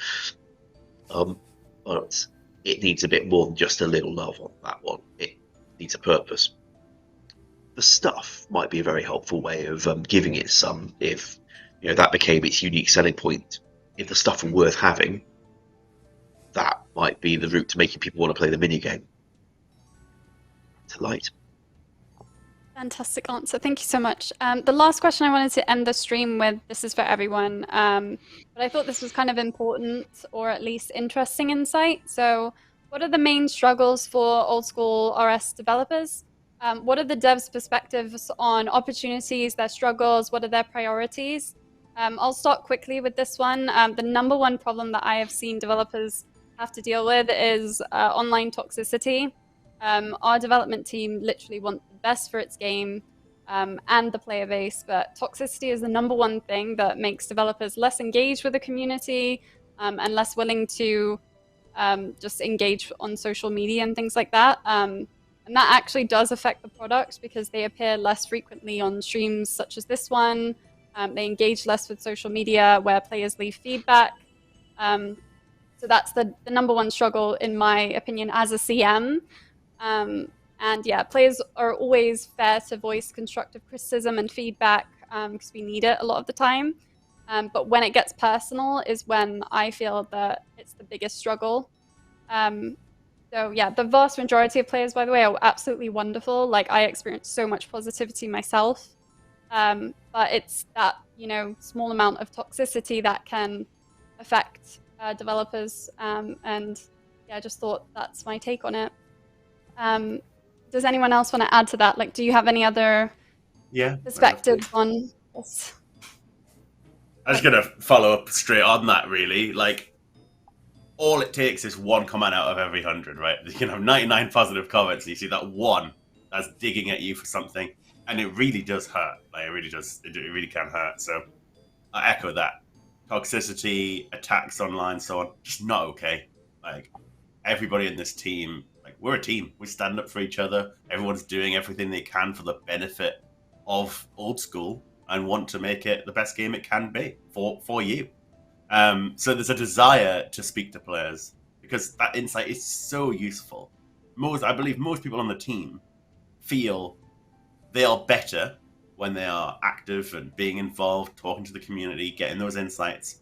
But it needs a bit more than just a little love on that one. It needs a purpose. The stuff might be a very helpful way of giving it some, if that became its unique selling point. If the stuff were worth having, that might be the route to making people want to play the minigame. To light. Fantastic answer. Thank you so much. The last question I wanted to end the stream with, this is for everyone, but I thought this was kind of important, or at least interesting insight. So what are the main struggles for old school RS developers? What are the devs' perspectives on opportunities, their struggles? What are their priorities? I'll start quickly with this one. The number one problem that I have seen developers have to deal with is online toxicity. Our development team literally wants the best for its game and the player base, but toxicity is the number one thing that makes developers less engaged with the community and less willing to just engage on social media and things like that. And that actually does affect the product because they appear less frequently on streams such as this one. They engage less with social media where players leave feedback. So that's the number one struggle, in my opinion, as a CM. And yeah, players are always fair to voice constructive criticism and feedback because we need it a lot of the time. But when it gets personal is when I feel that it's the biggest struggle. So yeah, the vast majority of players, by the way, are absolutely wonderful. Like, I experienced so much positivity myself. But it's that, small amount of toxicity that can affect developers. And yeah, I just thought that's my take on it. Does anyone else want to add to that? Like, do you have any other perspectives on this? I'm just gonna follow up straight on that, really. Like, all it takes is one comment out of every 100, right? You can have 99 positive comments, and you see that one that's digging at you for something, and it really does hurt. Like, it really does. It really can hurt. So I echo that. Toxicity, attacks online, so on, just not okay. Like, everybody in this team, we're a team. We stand up for each other. Everyone's doing everything they can for the benefit of old school and want to make it the best game it can be for you. So there's a desire to speak to players because that insight is so useful. I believe most people on the team feel they are better when they are active and being involved, talking to the community, getting those insights.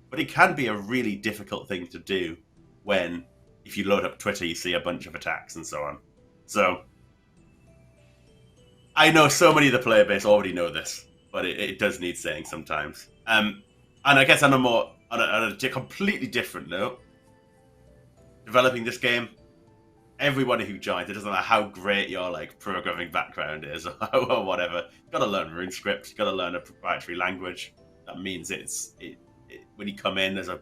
But it can be a really difficult thing to do when, if you load up Twitter, you see a bunch of attacks and so on. So I know so many of the player base already know this, but it does need saying sometimes. And I guess on a completely different note, developing this game, everybody who joins, it doesn't matter how great your programming background is or whatever, you've got to learn RuneScript, you've got to learn a proprietary language. That means when you come in, there's a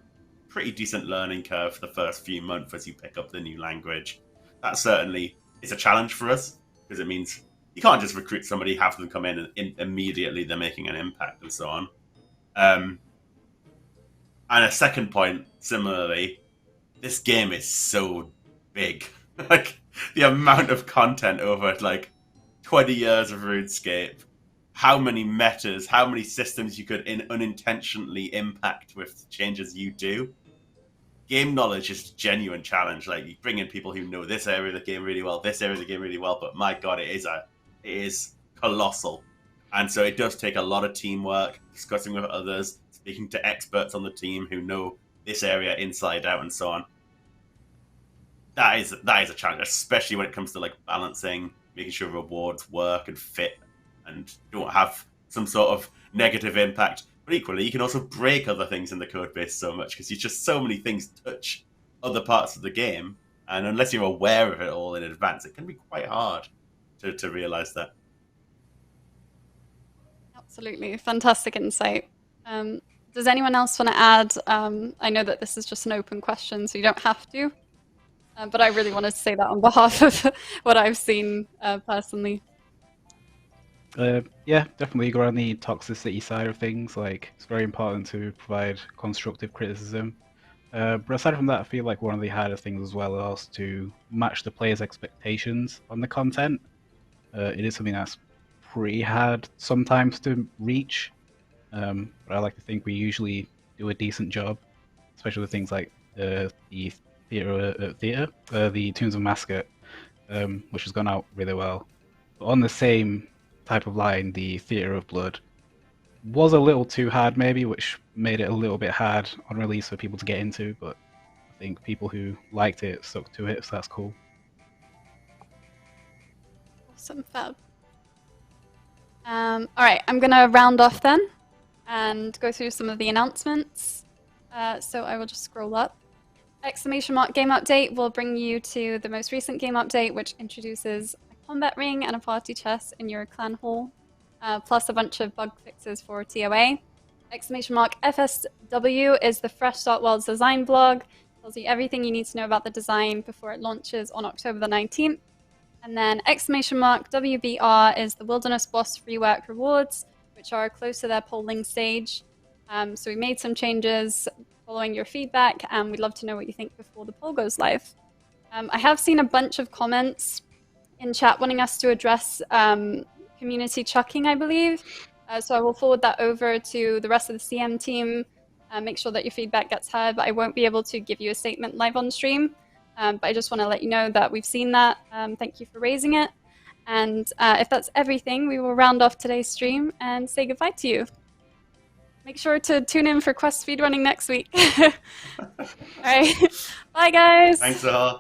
pretty decent learning curve for the first few months as you pick up the new language. That certainly is a challenge for us because it means you can't just recruit somebody, have them come in and immediately they're making an impact and so on. And a second point, similarly, this game is so big. Like, the amount of content over 20 years of RuneScape, how many metas, how many systems you could unintentionally impact with changes you do. Game knowledge is a genuine challenge. Like, you bring in people who know this area of the game really well, this area of the game really well, but my god, it is colossal. And so it does take a lot of teamwork, discussing with others, speaking to experts on the team who know this area inside out and so on. That is a challenge, especially when it comes to balancing, making sure rewards work and fit and don't have some sort of negative impact. But equally, you can also break other things in the code base so much because just so many things touch other parts of the game. And unless you're aware of it all in advance, it can be quite hard to realize that. Absolutely. Fantastic insight. Does anyone else want to add? I know that this is just an open question, so you don't have to. But I really wanted to say that on behalf of what I've seen personally. Yeah, definitely go on the toxicity side of things. Like, it's very important to provide constructive criticism. But aside from that, I feel like one of the harder things as well is to match the player's expectations on the content. It is something that's pretty hard sometimes to reach, but I like to think we usually do a decent job, especially with things like the the Tunes of Mascot, which has gone out really well. But on the same type of line, the Theatre of Blood was a little too hard, maybe, which made it a little bit hard on release for people to get into. But I think people who liked it stuck to it, so that's cool. Awesome, fab. All right, I'm gonna round off then and go through some of the announcements. So I will just scroll up. Exclamation mark game update will bring you to the most recent game update, which introduces a combat ring and a party chest in your clan hall, plus a bunch of bug fixes for TOA. Exclamation mark FSW is the Fresh Start Worlds design blog. Tells you everything you need to know about the design before it launches on October the 19th. And then exclamation mark WBR is the Wilderness Boss rework rewards, which are close to their polling stage. So we made some changes following your feedback, and we'd love to know what you think before the poll goes live. I have seen a bunch of comments in chat wanting us to address community chucking, I believe. So I will forward that over to the rest of the CM team, make sure that your feedback gets heard, but I won't be able to give you a statement live on stream. But I just want to let you know that we've seen that. Thank you for raising it. And if that's everything, we will round off today's stream and say goodbye to you. Make sure to tune in for Quest speedrunning next week. All right. Bye, guys. Thanks, Zaha.